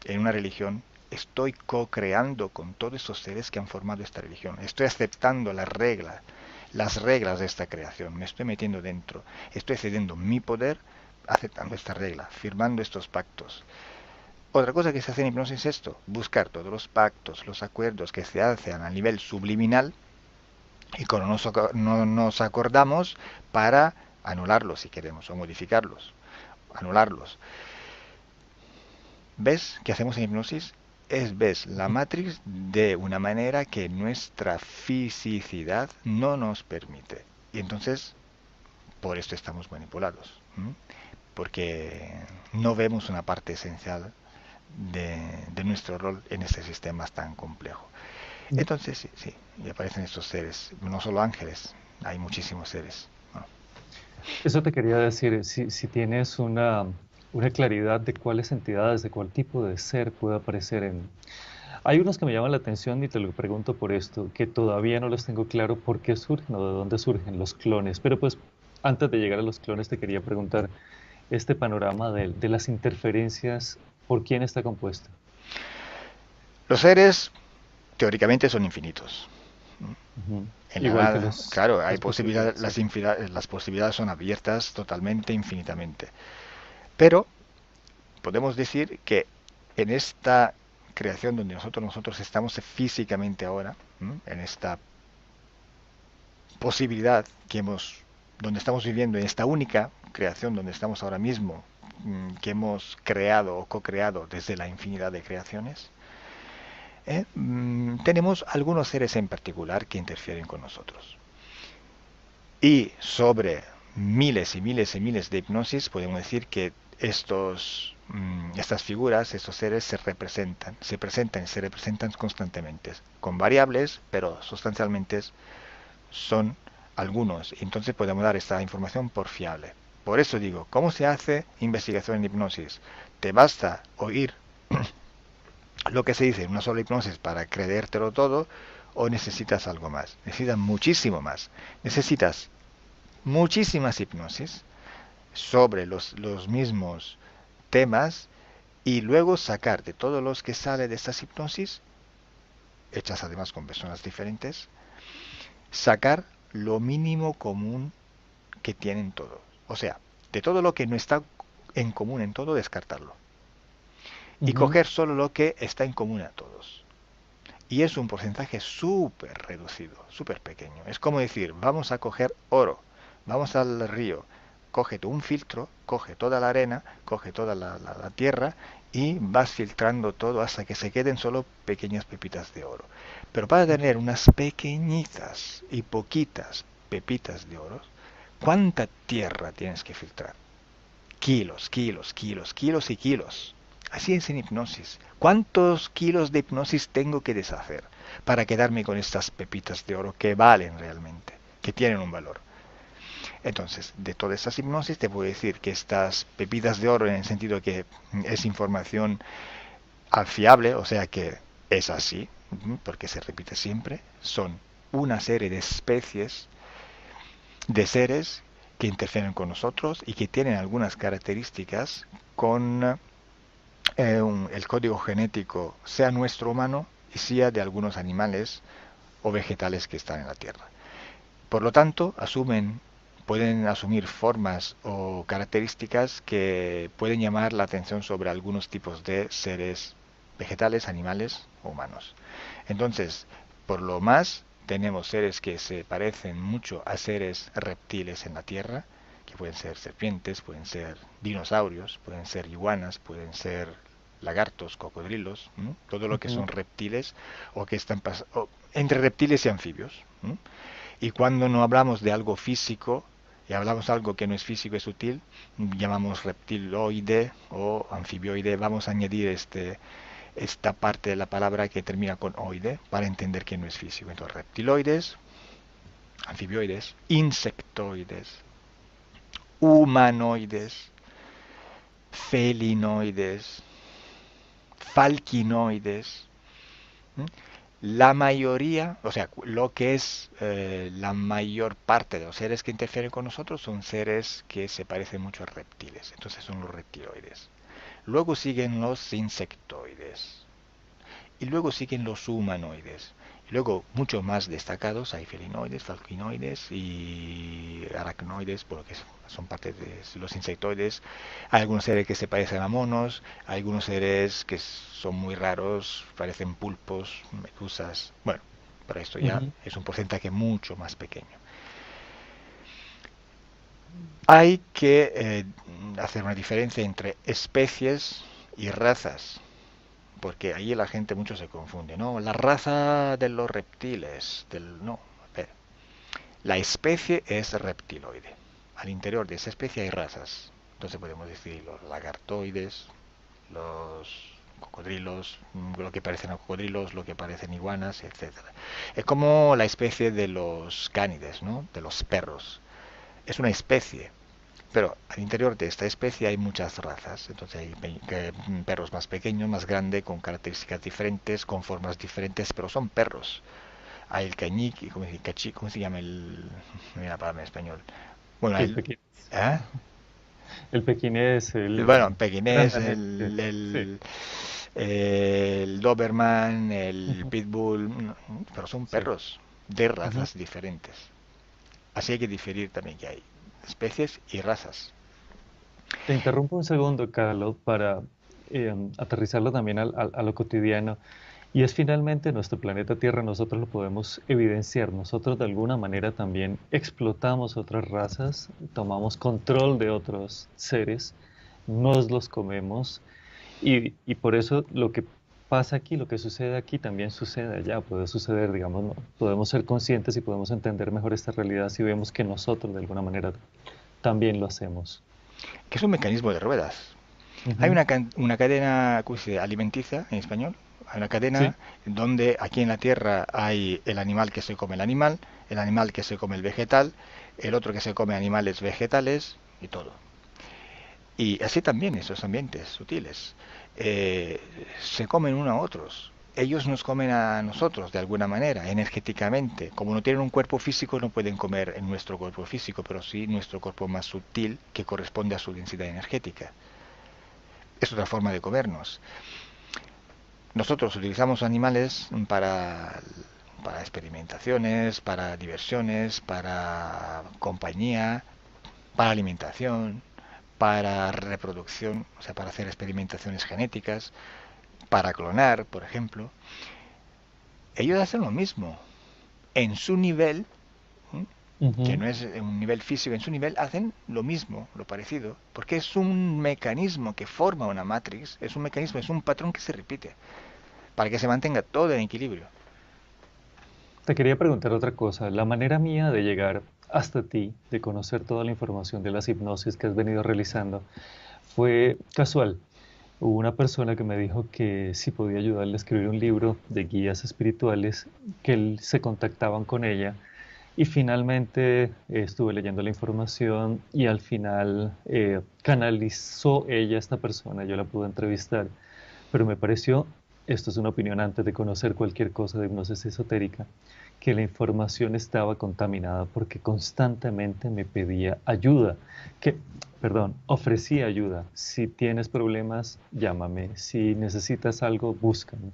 en una religión, estoy co-creando con todos esos seres que han formado esta religión. Estoy aceptando las reglas de esta creación. Me estoy metiendo dentro. Estoy cediendo mi poder aceptando esta regla, firmando estos pactos. Otra cosa que se hace en hipnosis es esto, buscar todos los pactos, los acuerdos que se hacen a nivel subliminal y cuando no nos acordamos para anularlos si queremos o modificarlos, anularlos. ¿Ves qué hacemos en hipnosis? Ves la matrix de una manera que nuestra fisicidad no nos permite. Y entonces, por esto estamos manipulados. ¿M? Porque no vemos una parte esencial de nuestro rol en este sistema tan complejo. Entonces, sí, sí, y aparecen estos seres, no solo ángeles, hay muchísimos seres, ¿no? Eso te quería decir, si tienes una claridad de cuáles entidades, de cuál tipo de ser puede aparecer en... Hay unos que me llaman la atención y te lo pregunto por esto, que todavía no los tengo claro por qué surgen o de dónde surgen los clones. Pero pues antes de llegar a los clones te quería preguntar este panorama de las interferencias, ¿por quién está compuesto? Los seres teóricamente son infinitos. Ujú. En la Igual que nada, claro, hay las posibilidades, posibilidades, sí. las posibilidades son abiertas totalmente, infinitamente. Pero podemos decir que en esta creación donde nosotros estamos físicamente ahora, en esta posibilidad que hemos, donde estamos viviendo, en esta única creación donde estamos ahora mismo, que hemos creado o co-creado desde la infinidad de creaciones, tenemos algunos seres en particular que interfieren con nosotros. Y sobre miles y miles y miles de hipnosis podemos decir que estas figuras, estos seres se presentan y se representan constantemente, con variables, pero sustancialmente son algunos. Entonces podemos dar esta información por fiable. Por eso digo, ¿cómo se hace investigación en hipnosis? ¿Te basta oír lo que se dice en una sola hipnosis para creértelo todo o necesitas algo más? Necesitas muchísimo más. Necesitas muchísimas hipnosis sobre los mismos temas y luego sacar de todos los que sale de estas hipnosis, hechas además con personas diferentes, sacar lo mínimo común que tienen todos. O sea, de todo lo que no está en común en todo, descartarlo. Y Ujú. coger solo lo que está en común a todos. Y es un porcentaje súper reducido, súper pequeño. Es como decir, vamos a coger oro, vamos al río, coge tú un filtro, coge toda la arena, coge toda la tierra y vas filtrando todo hasta que se queden solo pequeñas pepitas de oro. Pero para tener unas pequeñitas y poquitas pepitas de oro, ¿cuánta tierra tienes que filtrar? Kilos, kilos, kilos, kilos y kilos. Así es en hipnosis. ¿Cuántos kilos de hipnosis tengo que deshacer para quedarme con estas pepitas de oro que valen realmente, que tienen un valor? Entonces, de todas estas hipnosis te puedo decir que estas pepitas de oro en el sentido que es información fiable, o sea que es así, porque se repite siempre, son una serie de especies de seres que interfieren con nosotros y que tienen algunas características con el código genético, sea nuestro humano y sea de algunos animales o vegetales que están en la Tierra. Por lo tanto, pueden asumir formas o características que pueden llamar la atención sobre algunos tipos de seres vegetales, animales o humanos. Entonces, por lo más, tenemos seres que se parecen mucho a seres reptiles en la Tierra, que pueden ser serpientes, pueden ser dinosaurios, pueden ser iguanas, pueden ser lagartos, cocodrilos, todo lo que Ujú. son reptiles o que están entre reptiles y anfibios. Y cuando no hablamos de algo físico y hablamos de algo que no es físico, es sutil, llamamos reptiloide o anfibioide. Vamos a añadir esta parte de la palabra que termina con oide para entender que no es físico. Entonces, reptiloides, anfibioides, insectoides, humanoides, felinoides, falquinoides. ¿m? La mayoría, o sea, lo que es la mayor parte de los seres que interfieren con nosotros son seres que se parecen mucho a reptiles. Entonces son los reptiloides. Luego siguen los insectoides. y luego siguen los humanoides. Y luego, muchos más destacados, hay felinoides, falcinoides y aracnoides, porque son parte de los insectoides. Hay algunos seres que se parecen a monos, hay algunos seres que son muy raros, parecen pulpos, medusas. Bueno, pero esto ya Ujú. es un porcentaje mucho más pequeño. Hay que hacer una diferencia entre especies y razas, porque ahí la gente mucho se confunde, ¿no? La raza de los reptiles, no, a ver, la especie es reptiloide. Al interior de esa especie hay razas. Entonces podemos decir los lagartoides, los cocodrilos, lo que parecen a cocodrilos, lo que parecen iguanas, etcétera. Es como la especie de los cánides, ¿no? De los perros. Es una especie, pero al interior de esta especie hay muchas razas. Entonces hay perros más pequeños, más grandes, con características diferentes, con formas diferentes, pero son perros. Hay el cañique, ¿cómo se llama el? No hay una palabra en español. Bueno, El el, pequinés. ¿eh? El pequinés, Bueno, pequinés, grandanés, sí. el Doberman, el Ujú, Pitbull, pero son sí. perros de Ujú. razas diferentes. Así hay que diferir también que hay especies y razas. Te interrumpo un segundo, Carlos, para aterrizarlo también a lo cotidiano. Y es finalmente nuestro planeta Tierra, nosotros lo podemos evidenciar. Nosotros de alguna manera también explotamos otras razas, tomamos control de otros seres, nos los comemos. Y por eso lo que pasa aquí, lo que sucede aquí, también sucede allá. Puede suceder, digamos, ¿no? Podemos ser conscientes y podemos entender mejor esta realidad si vemos que nosotros de alguna manera también lo hacemos. Que es un mecanismo de ruedas. Hay Ujú. una cadena, ¿cómo se dice? Alimenticia en español. Hay una cadena Sí. donde aquí en la Tierra hay el animal que se come el animal que se come el vegetal, el otro que se come animales vegetales y todo. Y así también esos ambientes sutiles eh, se comen uno a otros. Ellos nos comen a nosotros de alguna manera, energéticamente. Como no tienen un cuerpo físico, no pueden comer en nuestro cuerpo físico, pero sí nuestro cuerpo más sutil que corresponde a su densidad energética. Es otra forma de comernos. Nosotros utilizamos animales para experimentaciones, para diversiones, para compañía, para alimentación, para reproducción, o sea, para hacer experimentaciones genéticas, para clonar, por ejemplo. Ellos hacen lo mismo. En su nivel, que Ujú. no es un nivel físico, en su nivel hacen lo mismo, lo parecido, porque es un mecanismo que forma una matrix, es un mecanismo, es un patrón que se repite, para que se mantenga todo en equilibrio. Te quería preguntar otra cosa. La manera mía de llegar hasta ti, de conocer toda la información de las hipnosis que has venido realizando, fue casual. Hubo una persona que me dijo que si podía ayudarle a escribir un libro de guías espirituales, que se contactaban con ella y finalmente estuve leyendo la información y al final canalizó ella a esta persona, yo la pude entrevistar, pero me pareció, esto es una opinión antes de conocer cualquier cosa de hipnosis esotérica, que la información estaba contaminada porque constantemente me pedía ayuda, que, perdón, ofrecía ayuda. Si tienes problemas, llámame. Si necesitas algo, búscame.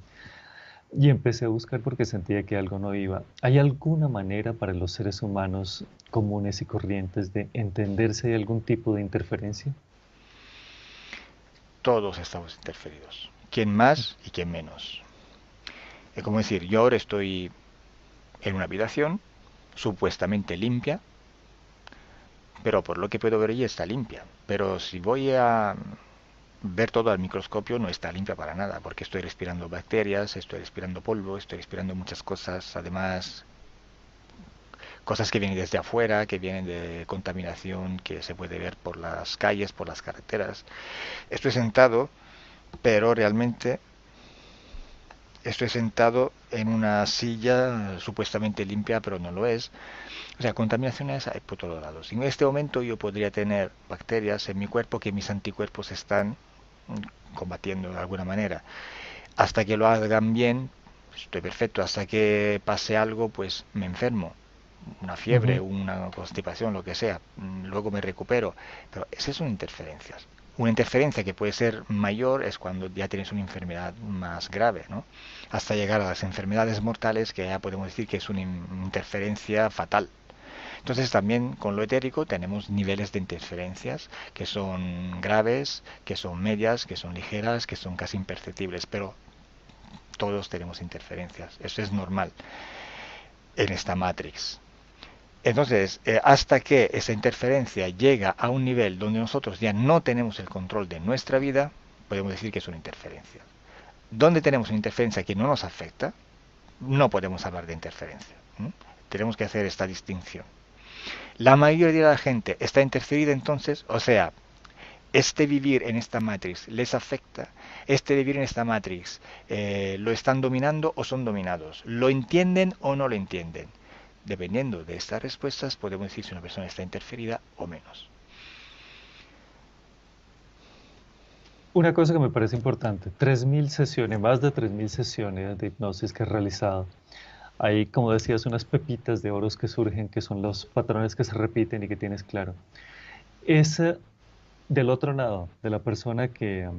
Y empecé a buscar porque sentía que algo no iba. ¿Hay alguna manera para los seres humanos comunes y corrientes de entender si hay algún tipo de interferencia? Todos estamos interferidos. ¿Quién más y quién menos? Es como decir, yo ahora estoy en una habitación supuestamente limpia, pero por lo que puedo ver ella está limpia. Pero si voy a ver todo al microscopio no está limpia para nada, porque estoy respirando bacterias, estoy respirando polvo, estoy respirando muchas cosas, además cosas que vienen desde afuera, que vienen de contaminación que se puede ver por las calles, por las carreteras. Estoy sentado, pero realmente estoy sentado en una silla supuestamente limpia, pero no lo es. O sea, contaminaciones hay por todos lados. En este momento yo podría tener bacterias en mi cuerpo que mis anticuerpos están combatiendo de alguna manera. Hasta que lo hagan bien, estoy perfecto. Hasta que pase algo, pues me enfermo. Una fiebre, Ujú. una constipación, lo que sea. Luego me recupero. Pero esas son interferencias. Una interferencia que puede ser mayor es cuando ya tienes una enfermedad más grave, ¿no? Hasta llegar a las enfermedades mortales, que ya podemos decir que es una interferencia fatal. Entonces también con lo etérico tenemos niveles de interferencias que son graves, que son medias, que son ligeras, que son casi imperceptibles, pero todos tenemos interferencias. Eso es normal en esta matrix. Entonces, hasta que esa interferencia llega a un nivel donde nosotros ya no tenemos el control de nuestra vida, podemos decir que es una interferencia. Donde tenemos una interferencia que no nos afecta, no podemos hablar de interferencia. ¿Mm? Tenemos que hacer esta distinción. La mayoría de la gente está interferida entonces, o sea, este vivir en esta matrix les afecta, este vivir en esta matrix lo están dominando o son dominados, lo entienden o no lo entienden. Dependiendo de estas respuestas podemos decir si una persona está interferida o menos. Una cosa que me parece importante, 3.000 sesiones, más de 3.000 sesiones de hipnosis que he realizado. Hay, como decías, unas pepitas de oros que surgen, que son los patrones que se repiten y que tienes claro. Ese del otro lado, de la persona que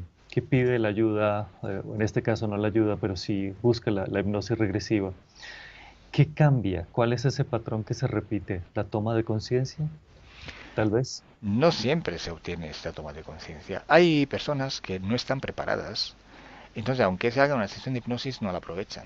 pide la ayuda, o en este caso no la ayuda, pero sí busca la hipnosis regresiva, ¿qué cambia? ¿Cuál es ese patrón que se repite? ¿La toma de conciencia? Tal vez. No siempre se obtiene esta toma de conciencia. Hay personas que no están preparadas, entonces aunque se haga una sesión de hipnosis no la aprovechan.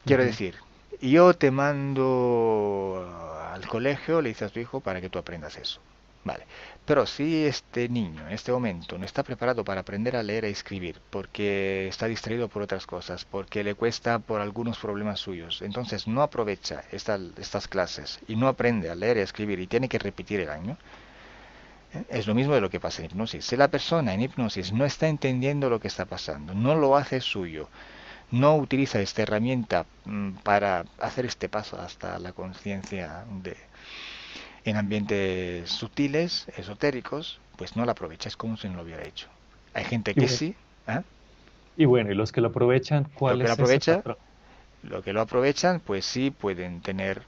Quiero Ujú. decir, yo te mando al colegio, le dices a tu hijo para que tú aprendas eso. Vale. Pero si este niño en este momento no está preparado para aprender a leer y escribir, porque está distraído por otras cosas, porque le cuesta por algunos problemas suyos, entonces no aprovecha estas clases y no aprende a leer y a escribir y tiene que repetir el año, es lo mismo de lo que pasa en hipnosis. Si la persona en hipnosis no está entendiendo lo que está pasando, no lo hace suyo, no utiliza esta herramienta para hacer este paso hasta la conciencia en ambientes sutiles, esotéricos, pues no la aprovecha, es como si no lo hubiera hecho. Hay gente Y que bueno, sí, ¿eh? y los que lo aprovechan, Lo ¿cuál que lo es ese aprovecha, patrón? lo que lo aprovechan, pues sí pueden tener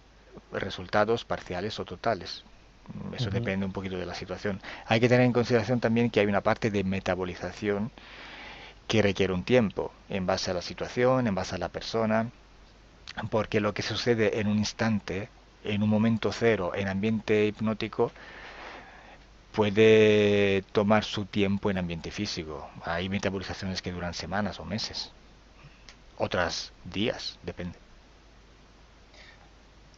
resultados parciales o totales. Eso Ujú. depende un poquito de la situación. Hay que tener en consideración también que hay una parte de metabolización que requiere un tiempo, en base a la situación, en base a la persona, porque lo que sucede en un instante, en un momento cero, en ambiente hipnótico, puede tomar su tiempo en ambiente físico. Hay metabolizaciones que duran semanas o meses, otras días, depende.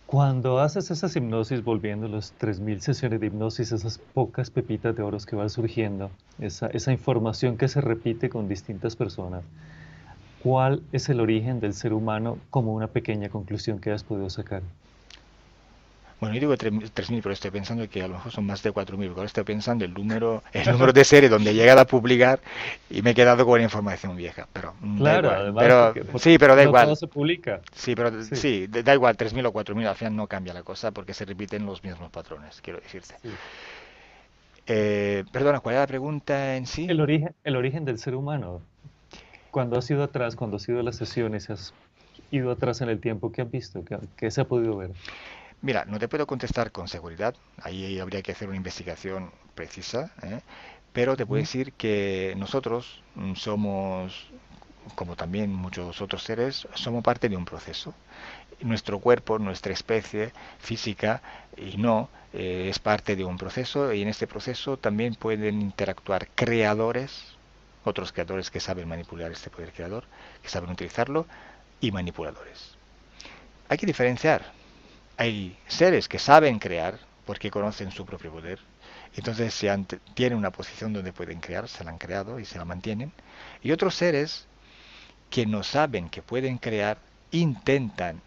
Cuando haces esas hipnosis, volviendo a las 3.000 sesiones de hipnosis, esas pocas pepitas de oros que van surgiendo, esa información que se repite con distintas personas, ¿cuál es el origen del ser humano como una pequeña conclusión que has podido sacar? Bueno, yo digo 3.000, pero estoy pensando que a lo mejor son más de 4.000, porque ahora estoy pensando el número de serie donde he llegado a publicar y me he quedado con información vieja, pero da Claro, igual. además, Pero porque sí, pero da no todo igual. se publica. Sí, pero Sí, sí, da igual, 3.000 o 4.000 al final no cambia la cosa porque se repiten los mismos patrones, quiero decirte. sí. Perdona, ¿cuál era la pregunta en sí? El origen del ser humano. Cuando has ido atrás, cuando has ido a las sesiones, has ido atrás en el tiempo, ¿qué has visto? ¿Qué se ha podido ver? Mira, no te puedo contestar con seguridad, ahí habría que hacer una investigación precisa, ¿eh? Pero te puedo Ujú. decir que nosotros somos, como también muchos otros seres, somos parte de un proceso. Nuestro cuerpo, nuestra especie física y no, es parte de un proceso y en este proceso también pueden interactuar creadores, otros creadores que saben manipular este poder creador, que saben utilizarlo, y manipuladores. Hay que diferenciar. Hay seres que saben crear porque conocen su propio poder. Entonces tienen una posición donde pueden crear, se la han creado y se la mantienen. Y otros seres que no saben que pueden crear, intentan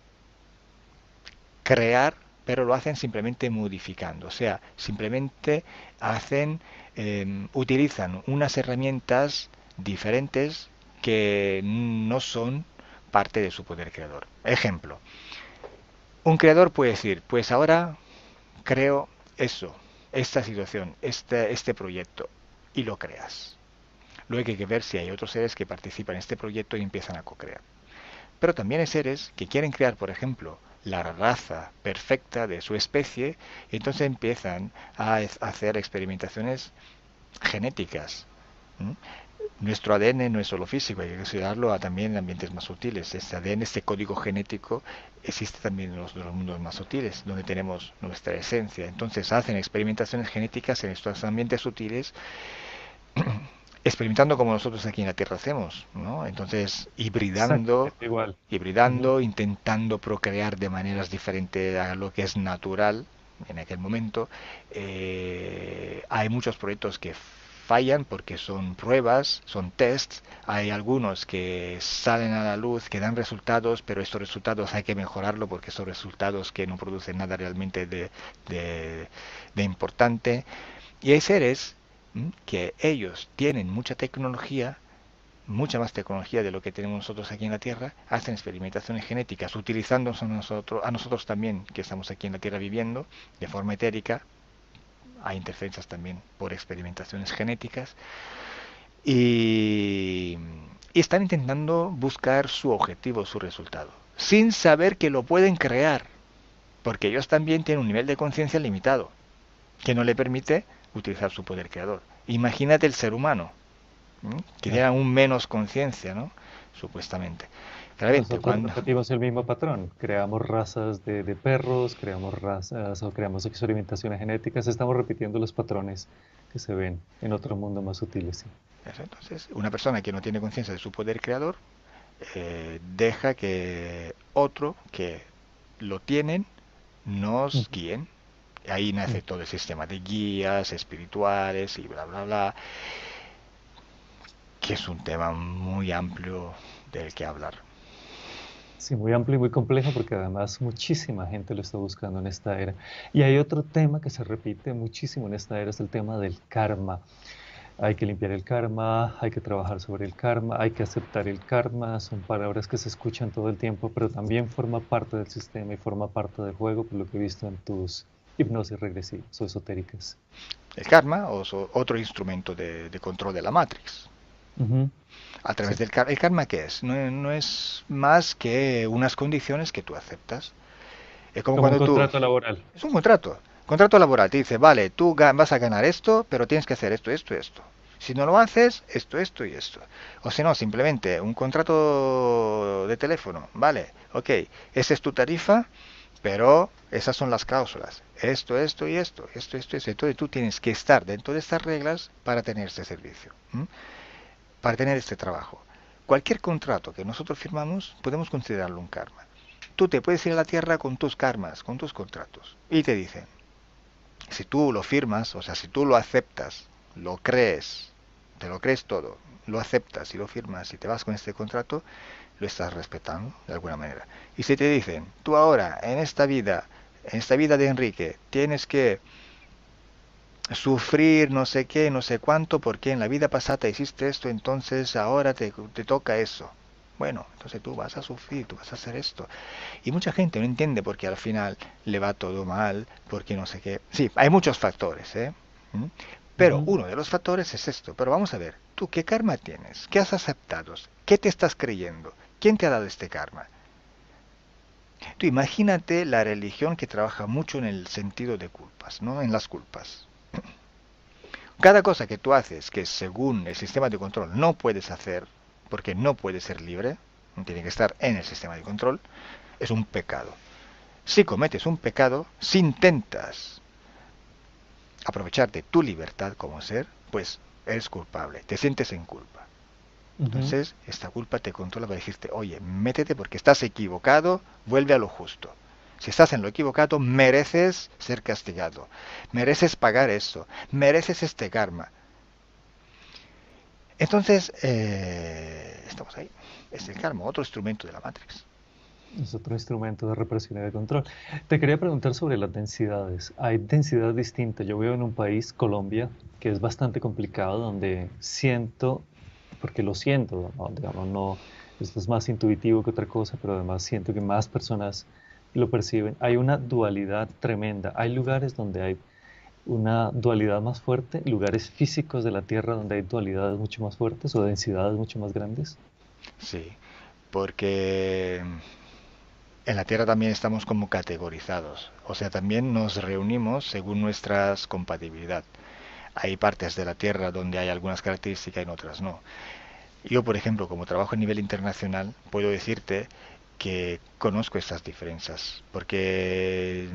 crear, pero lo hacen simplemente modificando. O sea, simplemente utilizan unas herramientas diferentes que no son parte de su poder creador. Ejemplo, un creador puede decir, pues ahora creo eso, esta situación, este proyecto, y lo creas. Luego hay que ver si hay otros seres que participan en este proyecto y empiezan a co-crear. Pero también hay seres que quieren crear, por ejemplo, la raza perfecta de su especie, y entonces empiezan a hacer experimentaciones genéticas. ¿Mm? Nuestro ADN no es solo físico, hay que considerarlo también en ambientes más sutiles. Este ADN, este código genético, existe también en de los mundos más sutiles, donde tenemos nuestra esencia. Entonces hacen experimentaciones genéticas en estos ambientes sutiles, experimentando como nosotros aquí en la Tierra hacemos, ¿no? Entonces, Exactamente igual. Ujú. intentando procrear de maneras diferentes a lo que es natural en aquel momento. Hay muchos proyectos que fallan porque son pruebas, son tests. Hay algunos que salen a la luz, que dan resultados, pero estos resultados hay que mejorarlo porque son resultados que no producen nada realmente de, de importante. Y hay seres que ellos tienen mucha tecnología, mucha más tecnología de lo que tenemos nosotros aquí en la Tierra, hacen experimentaciones genéticas, utilizándonos a nosotros también, que estamos aquí en la Tierra viviendo, de forma etérica. Hay interferencias también por experimentaciones genéticas. Y, y están intentando buscar su objetivo, su resultado, sin saber que lo pueden crear, porque ellos también tienen un nivel de conciencia limitado, que no le permite utilizar su poder creador. Imagínate el ser humano, que tiene Claro. aún menos conciencia, ¿no? Supuestamente. Claramente, Nosotros cuando... repetimos el mismo patrón. Creamos razas de perros, creamos razas o creamos experimentaciones genéticas. Estamos repitiendo los patrones que se ven en otro mundo más sutiles. Sí. Entonces, una persona que no tiene conciencia de su poder creador deja que otro que lo tienen nos Ujú. guíen. Ahí nace Mm. todo el sistema de guías espirituales y bla, bla, bla, que es un tema muy amplio del que hablar. Sí, muy amplio y muy complejo porque además muchísima gente lo está buscando en esta era. Y hay otro tema que se repite muchísimo en esta era, es el tema del karma. Hay que limpiar el karma, hay que trabajar sobre el karma, hay que aceptar el karma. Son palabras que se escuchan todo el tiempo, pero también forma parte del sistema y forma parte del juego, por lo que he visto en tus hipnosis regresivas o esotéricas. El karma o otro instrumento de control de la Matrix. Ujú. A través Sí, del karma. ¿El karma qué es? No, no es más que unas condiciones que tú aceptas. Es como como un cuando tú... contrato laboral. Es un contrato. Contrato laboral. Te dice, vale, tú vas a ganar esto, pero tienes que hacer esto, esto, esto. Si no lo haces, esto, esto y esto. O si no, simplemente un contrato de teléfono. Vale, ok. Esa es tu tarifa, pero esas son las cláusulas. Esto y esto. Esto. Entonces tú tienes que estar dentro de estas reglas para tener este servicio. Para tener este trabajo. Cualquier contrato que nosotros firmamos podemos considerarlo un karma. Tú te puedes ir a la tierra con tus karmas, con tus contratos. Y te dicen, si tú lo firmas, o sea, si tú lo aceptas, lo crees, te lo crees todo, lo aceptas y lo firmas y te vas con este contrato, lo estás respetando de alguna manera. Y si te dicen, tú ahora, en esta vida de Enrique, tienes que sufrir no sé qué, no sé cuánto, porque en la vida pasada hiciste esto, entonces ahora te toca eso. Bueno, entonces tú vas a sufrir, tú vas a hacer esto. Y mucha gente no entiende porque al final le va todo mal, porque no sé qué. Sí, hay muchos factores, ¿eh? ¿Mm? Pero Ujú. uno de los factores es esto. Pero vamos a ver, ¿tú qué karma tienes? ¿Qué has aceptado? ¿Qué te estás creyendo? ¿Quién te ha dado este karma? Tú imagínate la religión que trabaja mucho en el sentido de culpas, ¿no? En las culpas. Cada cosa que tú haces que según el sistema de control no puedes hacer, porque no puede ser libre, tiene que estar en el sistema de control, es un pecado. Si cometes un pecado, si intentas aprovechar de tu libertad como ser, pues eres culpable, te sientes en culpa. Ujú. Entonces, esta culpa te controla para decirte, oye, métete porque estás equivocado, vuelve a lo justo. Si estás en lo equivocado, mereces ser castigado, mereces pagar eso, mereces este karma. Entonces, estamos ahí. Es el karma, otro instrumento de la Matrix. Es otro instrumento de represión y de control. Te quería preguntar sobre las densidades. Hay densidad distinta. Yo vivo en un país, Colombia, que es bastante complicado, donde siento, porque lo siento, ¿no? Digamos, no, esto es más intuitivo que otra cosa, pero además siento que más personas lo perciben. Hay una dualidad tremenda. Hay lugares donde hay una dualidad más fuerte, lugares físicos de la Tierra donde hay dualidades mucho más fuertes o densidades mucho más grandes. Sí, porque en la Tierra también estamos como categorizados. O sea, también nos reunimos según nuestra compatibilidad. Hay partes de la Tierra donde hay algunas características y en otras no. Yo, por ejemplo, como trabajo a nivel internacional, puedo decirte que conozco estas diferencias, porque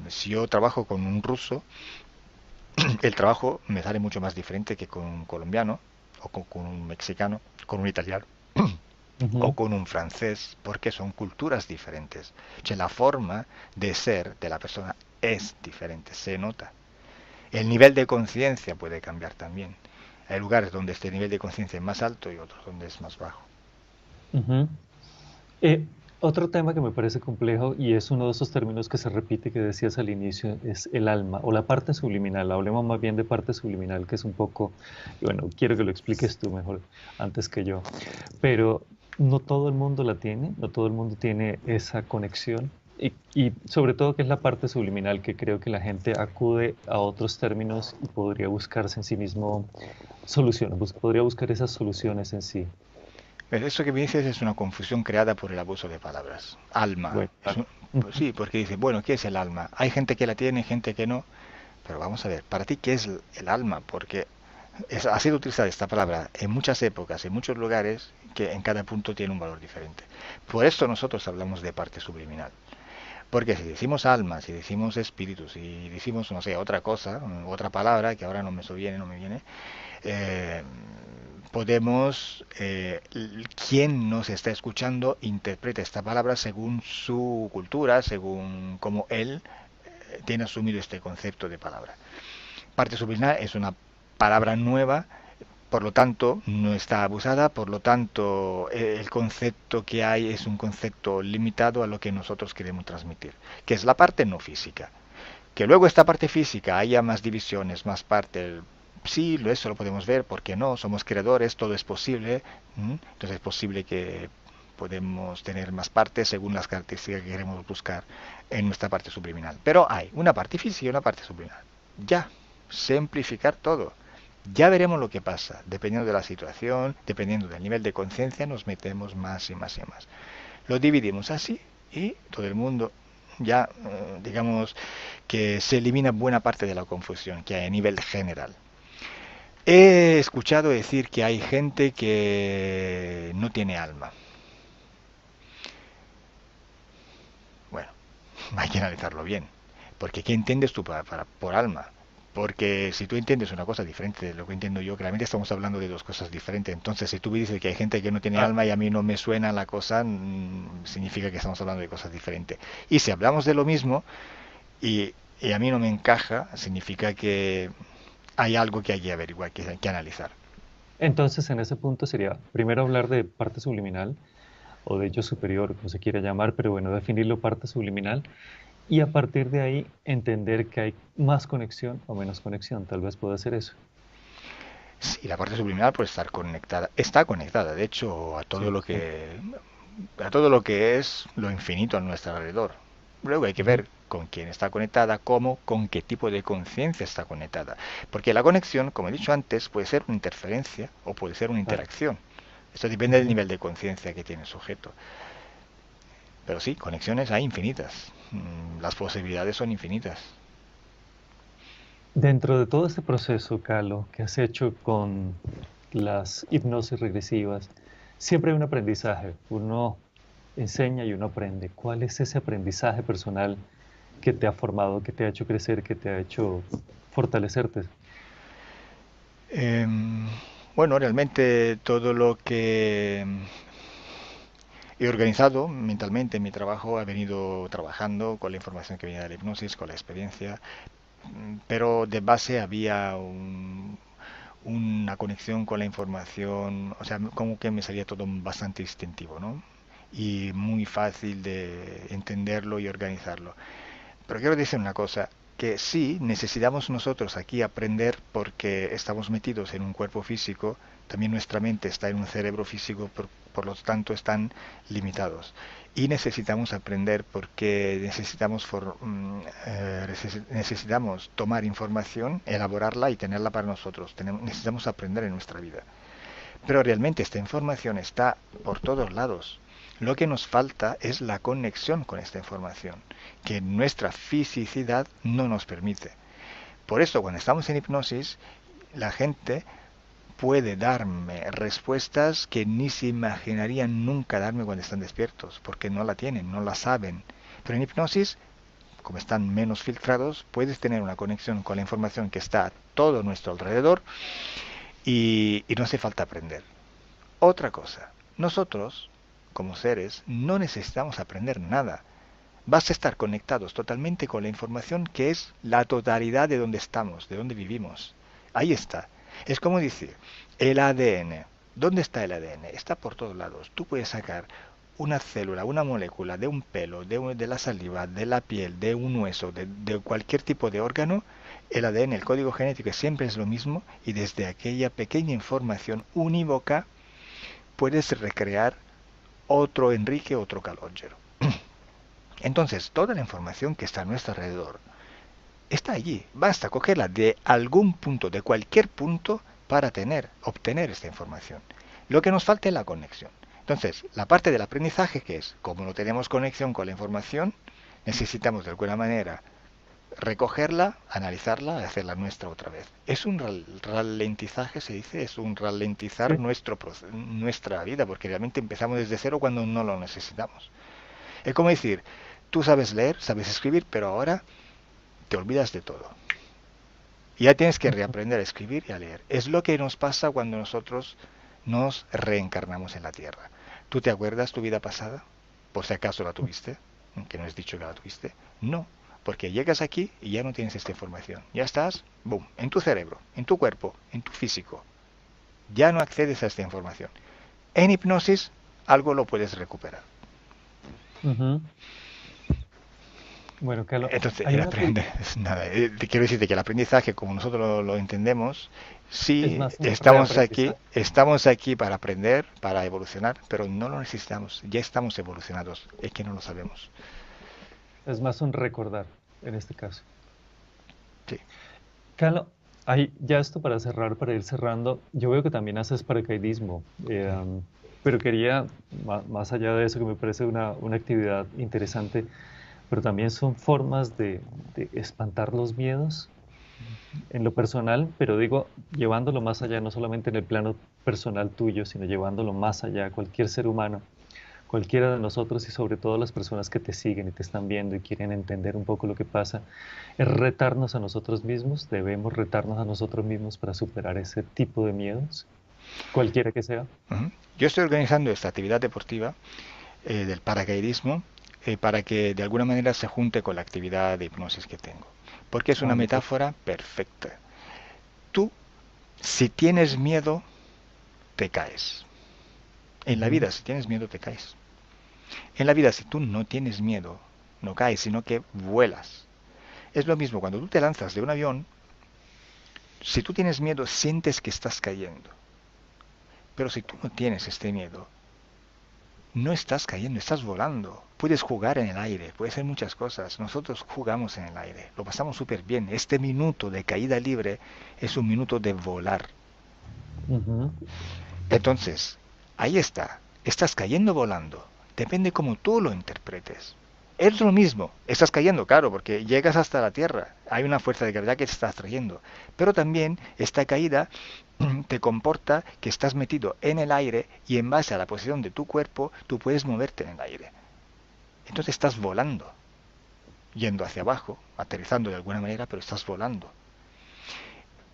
si yo trabajo con un ruso, el trabajo me sale mucho más diferente que con un colombiano, o con un mexicano, con un italiano, o Ujú. con un francés, porque son culturas diferentes. O sea, la forma de ser de la persona es diferente, se nota. El nivel de conciencia puede cambiar también. Hay lugares donde este nivel de conciencia es más alto y otros donde es más bajo. Ujú. Eh, Otro tema que me parece complejo y es uno de esos términos que se repite que decías al inicio es el alma o la parte subliminal. Hablemos más bien de parte subliminal, que es un poco, y bueno, quiero que lo expliques tú mejor antes que yo, pero no todo el mundo la tiene, no todo el mundo tiene esa conexión y sobre todo que es la parte subliminal que creo que la gente acude a otros términos y podría buscarse en sí mismo soluciones, podría buscar esas soluciones en sí. Eso que me dices es una confusión creada por el abuso de palabras. Alma. Bueno, claro. Pues sí, porque dice, bueno, ¿qué es el alma? Hay gente que la tiene, gente que no. Pero vamos a ver, para ti, ¿qué es el alma? Porque ha sido utilizada esta palabra en muchas épocas, en muchos lugares, que en cada punto tiene un valor diferente. Por esto nosotros hablamos de parte subliminal. Porque si decimos alma, si decimos espíritu, si decimos, no sé, otra cosa, otra palabra que ahora no me viene, no me viene, eh, podemos, quien nos está escuchando interpreta esta palabra según su cultura, según cómo él tiene asumido este concepto de palabra. Parte subliminal es una palabra nueva, por lo tanto no está abusada, por lo tanto el concepto que hay es un concepto limitado a lo que nosotros queremos transmitir, que es la parte no física. Que luego esta parte física haya más divisiones, más parte, sí, eso lo podemos ver, porque no, somos creadores, todo es posible, entonces es posible que podemos tener más partes según las características que queremos buscar en nuestra parte subliminal. Pero hay una parte física y una parte subliminal. Ya, simplificar todo. Ya veremos lo que pasa. Dependiendo de la situación, dependiendo del nivel de conciencia, nos metemos más y más y más. Lo dividimos así y todo el mundo ya, digamos, que se elimina buena parte de la confusión que hay a nivel general. He escuchado decir que hay gente que no tiene alma. Bueno, hay que analizarlo bien. Porque ¿qué entiendes tú por alma? Porque si tú entiendes una cosa diferente de lo que entiendo yo, claramente estamos hablando de dos cosas diferentes. Entonces, si tú me dices que hay gente que no tiene Ah, alma y a mí no me suena la cosa, significa que estamos hablando de cosas diferentes. Y si hablamos de lo mismo y a mí no me encaja, significa que hay algo que hay que averiguar, que hay que analizar. entonces, en ese punto sería primero hablar de parte subliminal o de ello superior, como se quiera llamar, pero bueno, definirlo parte subliminal y a partir de ahí entender que hay más conexión o menos conexión, tal vez pueda ser eso. Sí, la parte subliminal puede estar conectada, está conectada, de hecho, Sí. a todo lo que es lo infinito a nuestro alrededor. Luego hay que Ujú. ver con quién está conectada, cómo, con qué tipo de conciencia está conectada. Porque la conexión, como he dicho antes, puede ser una interferencia o puede ser una Claro. interacción. Esto depende del Ujú. nivel de conciencia que tiene el sujeto. Pero sí, conexiones hay infinitas. Las posibilidades son infinitas. Dentro de todo este proceso, Calo, que has hecho con las hipnosis regresivas, siempre hay un aprendizaje. Uno enseña y uno aprende. ¿Cuál es ese aprendizaje personal que te ha formado, que te ha hecho crecer, que te ha hecho fortalecerte? Em, bueno, realmente todo lo que he organizado mentalmente mi trabajo, he venido trabajando con la información que venía de la hipnosis, con la experiencia, pero de base había una conexión con la información, o sea, como que me salía todo bastante instintivo, ¿no? Y muy fácil de entenderlo y organizarlo. Pero quiero decir una cosa, que sí, necesitamos nosotros aquí aprender porque estamos metidos en un cuerpo físico, también nuestra mente está en un cerebro físico, por lo tanto están limitados. Y necesitamos aprender porque necesitamos tomar información, elaborarla y tenerla para nosotros. Necesitamos aprender en nuestra vida. Pero realmente esta información está por todos lados. Lo que nos falta es la conexión con esta información, que nuestra fisicidad no nos permite. Por eso, cuando estamos en hipnosis, la gente puede darme respuestas que ni se imaginarían nunca darme cuando están despiertos, porque no la tienen, no la saben. Pero en hipnosis, como están menos filtrados, puedes tener una conexión con la información que está a todo nuestro alrededor y no hace falta aprender. Otra cosa, nosotros, como seres, no necesitamos aprender nada. Basta estar conectados totalmente con la información que es la totalidad de donde estamos, de donde vivimos. Ahí está. Es como decir, el ADN. ¿Dónde está el ADN? Está por todos lados. Tú puedes sacar una célula, una molécula de un pelo, de la saliva, de la piel, de un hueso, de cualquier tipo de órgano. El ADN, el código genético, siempre es lo mismo y desde aquella pequeña información unívoca puedes recrear otro Enrique, otro Calogero. Entonces, toda la información que está a nuestro alrededor está allí. Basta cogerla de algún punto, de cualquier punto, para obtener esta información. Lo que nos falta es la conexión. Entonces, la parte del aprendizaje, que es, como no tenemos conexión con la información, necesitamos de alguna manera recogerla, analizarla y hacerla nuestra otra vez. Es un ralentizaje, se dice, es un ralentizar Sí. nuestra vida, porque realmente empezamos desde cero cuando no lo necesitamos. Es como decir, tú sabes leer, sabes escribir, pero ahora te olvidas de todo. Y ya tienes que reaprender a escribir y a leer. Es lo que nos pasa cuando nosotros nos reencarnamos en la Tierra. ¿Tú te acuerdas tu vida pasada? Por si acaso la tuviste, aunque no es dicho que la tuviste. No, porque llegas aquí y ya no tienes esta información. Ya estás, boom, en tu cerebro, en tu cuerpo, en tu físico. Ya no accedes a esta información. En hipnosis, algo lo puedes recuperar. Ujú. Bueno, Carlos, Entonces, hay el una nada, quiero decirte que el aprendizaje, como nosotros lo entendemos, es sí, más un reaprendizaje. estamos aquí para aprender, para evolucionar, pero no lo necesitamos, ya estamos evolucionados, es que no lo sabemos. Es más un recordar en este caso. Sí. Carlos, hay ya esto para cerrar, para ir cerrando. Yo veo que también haces paracaidismo, pero quería, más allá de eso, que me parece una actividad interesante, pero también son formas de espantar los miedos en lo personal, pero digo, llevándolo más allá, no solamente en el plano personal tuyo, sino llevándolo más allá, cualquier ser humano, cualquiera de nosotros y sobre todo las personas que te siguen y te están viendo y quieren entender un poco lo que pasa, es retarnos a nosotros mismos, debemos retarnos a nosotros mismos para superar ese tipo de miedos, cualquiera que sea. Ujú. Yo estoy organizando esta actividad deportiva del paracaidismo para que de alguna manera se junte con la actividad de hipnosis que tengo, porque es una Ah, me parece. metáfora perfecta. Tú, si tienes miedo, te caes. En la Ujú. vida, si tienes miedo, te caes. En la vida, si tú no tienes miedo, no caes, sino que vuelas. Es lo mismo, cuando tú te lanzas de un avión, si tú tienes miedo, sientes que estás cayendo. Pero si tú no tienes este miedo, no estás cayendo, estás volando. Puedes jugar en el aire, puedes hacer muchas cosas. Nosotros jugamos en el aire, lo pasamos súper bien. Este minuto de caída libre es un minuto de volar. Ujú. Entonces, ahí está, estás cayendo volando. Depende cómo tú lo interpretes. Es lo mismo, estás cayendo, claro, porque llegas hasta la Tierra. Hay una fuerza de gravedad que te está trayendo. Pero también esta caída te comporta que estás metido en el aire y en base a la posición de tu cuerpo, tú puedes moverte en el aire. Entonces estás volando, yendo hacia abajo, aterrizando de alguna manera, pero estás volando.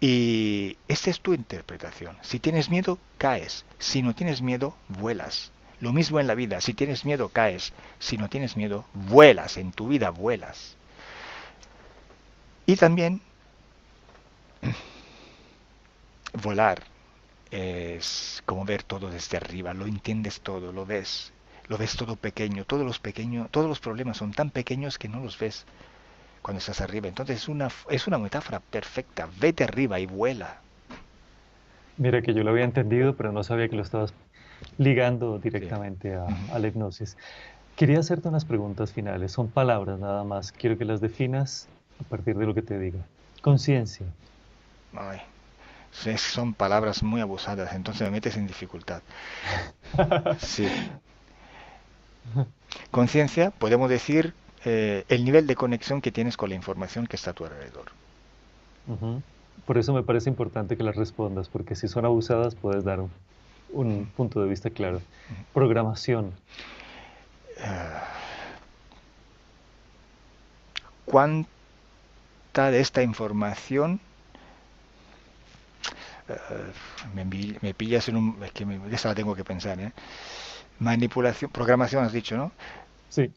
Y esa es tu interpretación. Si tienes miedo, caes. Si no tienes miedo, vuelas. Lo mismo en la vida. Si tienes miedo, caes. Si no tienes miedo, vuelas. En tu vida vuelas. Y también volar es como ver todo desde arriba. Lo entiendes todo, lo ves. Lo ves todo pequeño. Todos los problemas son tan pequeños que no los ves cuando estás arriba. Entonces es una metáfora perfecta. Vete arriba y vuela. Mira que yo lo había entendido, pero no sabía que lo estabas ligando Sí. directamente Ujú. a la hipnosis. Quería hacerte unas preguntas finales. Son palabras nada más. Quiero que las definas a partir de lo que te diga. Conciencia. Ay, son palabras muy abusadas, entonces me metes en dificultad. Sí. Conciencia, podemos decir el nivel de conexión que tienes con la información que está a tu alrededor. Ujú. Por eso me parece importante que las respondas, porque si son abusadas puedes dar un punto de vista claro. Programación. ¿Cuánta de esta información me pillas en un... Es que esa la tengo que pensar, ¿eh? Manipulación, programación has dicho, ¿no? Sí.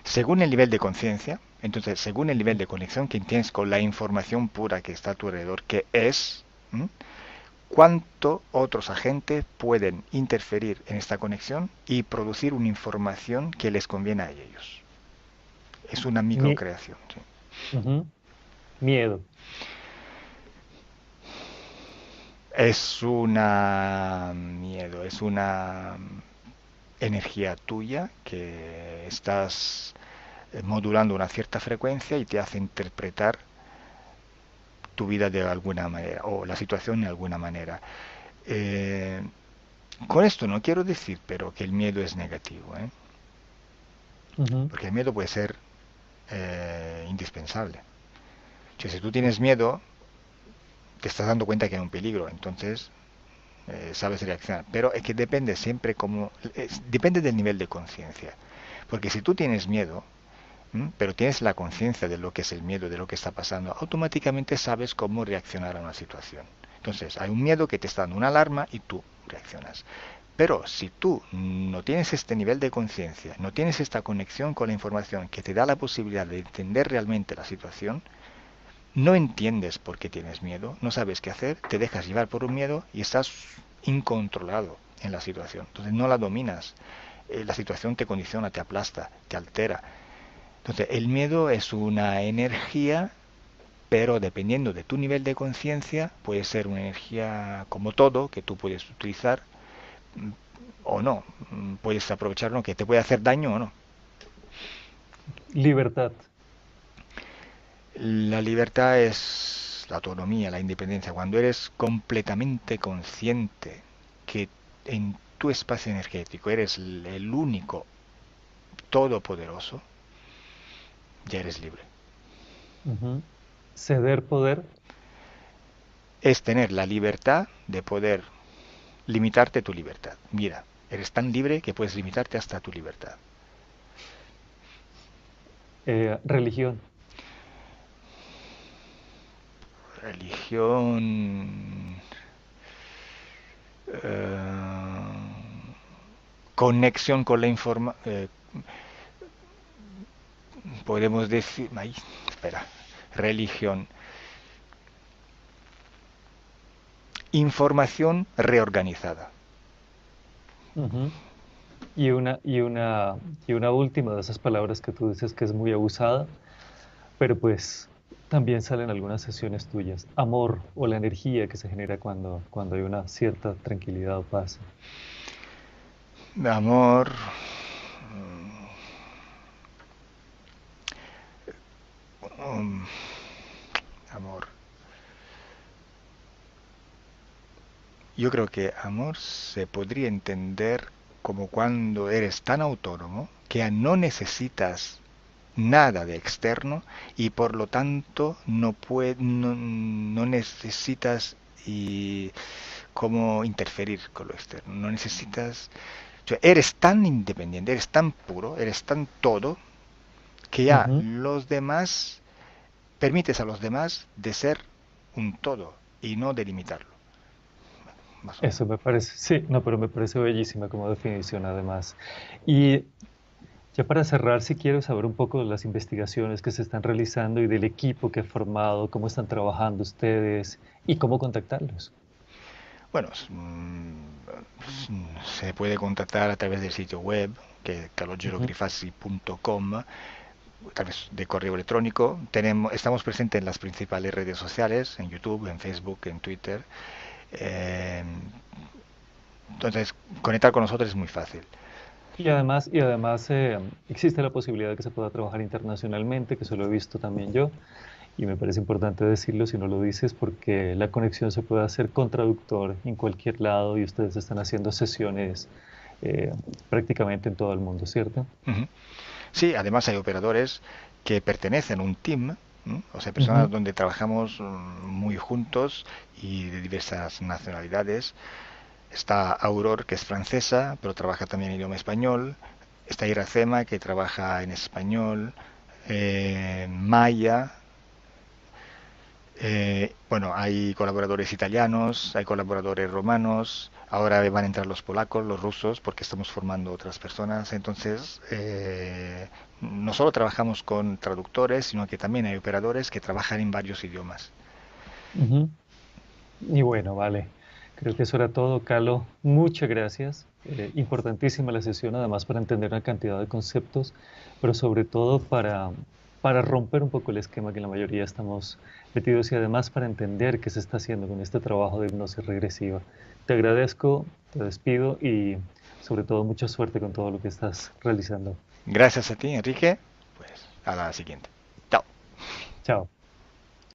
Según el nivel de conciencia, entonces, según el nivel de conexión que tienes con la información pura que está a tu alrededor, que es, ¿m? ¿Cuánto otros agentes pueden interferir en esta conexión y producir una información que les conviene a ellos? Es una Mi- microcreación. ¿Sí? Ujú. Miedo. Es una miedo, es una energía tuya que estás modulando una cierta frecuencia y te hace interpretar tu vida de alguna manera o la situación de alguna manera. Eh, con esto no quiero decir, pero que el miedo es negativo, ¿eh? Ujú. Porque el miedo puede ser indispensable. O sea, si tú tienes miedo, te estás dando cuenta que hay un peligro, entonces sabes reaccionar. Pero es que depende siempre como... depende del nivel de conciencia. Porque si tú tienes miedo, pero tienes la conciencia de lo que es el miedo, de lo que está pasando, automáticamente sabes cómo reaccionar a una situación. Entonces, hay un miedo que te está dando una alarma y tú reaccionas. Pero si tú no tienes este nivel de conciencia, no tienes esta conexión con la información que te da la posibilidad de entender realmente la situación, no entiendes por qué tienes miedo, no sabes qué hacer, te dejas llevar por un miedo y estás incontrolado en la situación. Entonces no la dominas. La situación te condiciona, te aplasta, te altera. Entonces el miedo es una energía, pero dependiendo de tu nivel de conciencia, puede ser una energía como todo que tú puedes utilizar o no. Puedes aprovecharlo que te puede hacer daño o no. Libertad. La libertad es la autonomía, la independencia. Cuando eres completamente consciente que en tu espacio energético eres el único todopoderoso, ya eres libre. Ujú. Ceder poder. Es tener la libertad de poder limitarte tu libertad. Mira, eres tan libre que puedes limitarte hasta tu libertad. Religión. Religión... conexión con la información. Podemos decir... Ay, espera. Religión. Información reorganizada. Ujú. Y una última de esas palabras que tú dices que es muy abusada, pero pues también salen algunas sesiones tuyas. Amor o la energía que se genera cuando hay una cierta tranquilidad o paz. Amor. um, amor. Yo creo que amor se podría entender como cuando eres tan autónomo que ya no necesitas nada de externo y por lo tanto no necesitas y cómo interferir con lo externo. No necesitas... O sea, eres tan independiente, eres tan puro, eres tan todo que ya Ujú. los demás, permites a los demás de ser un todo y no delimitarlo, más o menos. Eso me parece, sí, no, pero me parece bellísima como definición además. Y ya para cerrar, si quiero saber un poco de las investigaciones que se están realizando y del equipo que ha formado, cómo están trabajando ustedes y cómo contactarlos. Bueno, se puede contactar a través del sitio web, que es Ujú. calogerogrifasi.com, a través de correo electrónico. Estamos presentes en las principales redes sociales, en YouTube, en Facebook, en Twitter. Eh, entonces, conectar con nosotros es muy fácil. Y además existe la posibilidad de que se pueda trabajar internacionalmente, que eso lo he visto también yo, y me parece importante decirlo si no lo dices, porque la conexión se puede hacer con traductor en cualquier lado y ustedes están haciendo sesiones eh, prácticamente en todo el mundo, ¿cierto? Uh -huh. Sí, además hay operadores que pertenecen a un team, ¿m? O sea, personas Ujú, donde trabajamos muy juntos y de diversas nacionalidades. Está Aurore, que es francesa, pero trabaja también en idioma español. Está Iracema, que trabaja en español. Maya. Bueno, hay colaboradores italianos, hay colaboradores romanos. Ahora van a entrar los polacos, los rusos, porque estamos formando otras personas. Entonces, no solo trabajamos con traductores, sino que también hay operadores que trabajan en varios idiomas. ujú. Y bueno, vale. Creo que eso era todo, Carlos. Muchas gracias. Importantísima la sesión, además para entender una cantidad de conceptos, pero sobre todo para romper un poco el esquema que la mayoría estamos metidos y además para entender qué se está haciendo con este trabajo de hipnosis regresiva. Te agradezco, te despido y sobre todo mucha suerte con todo lo que estás realizando. Gracias a ti, Enrique. Pues a la siguiente. Chao. Chao.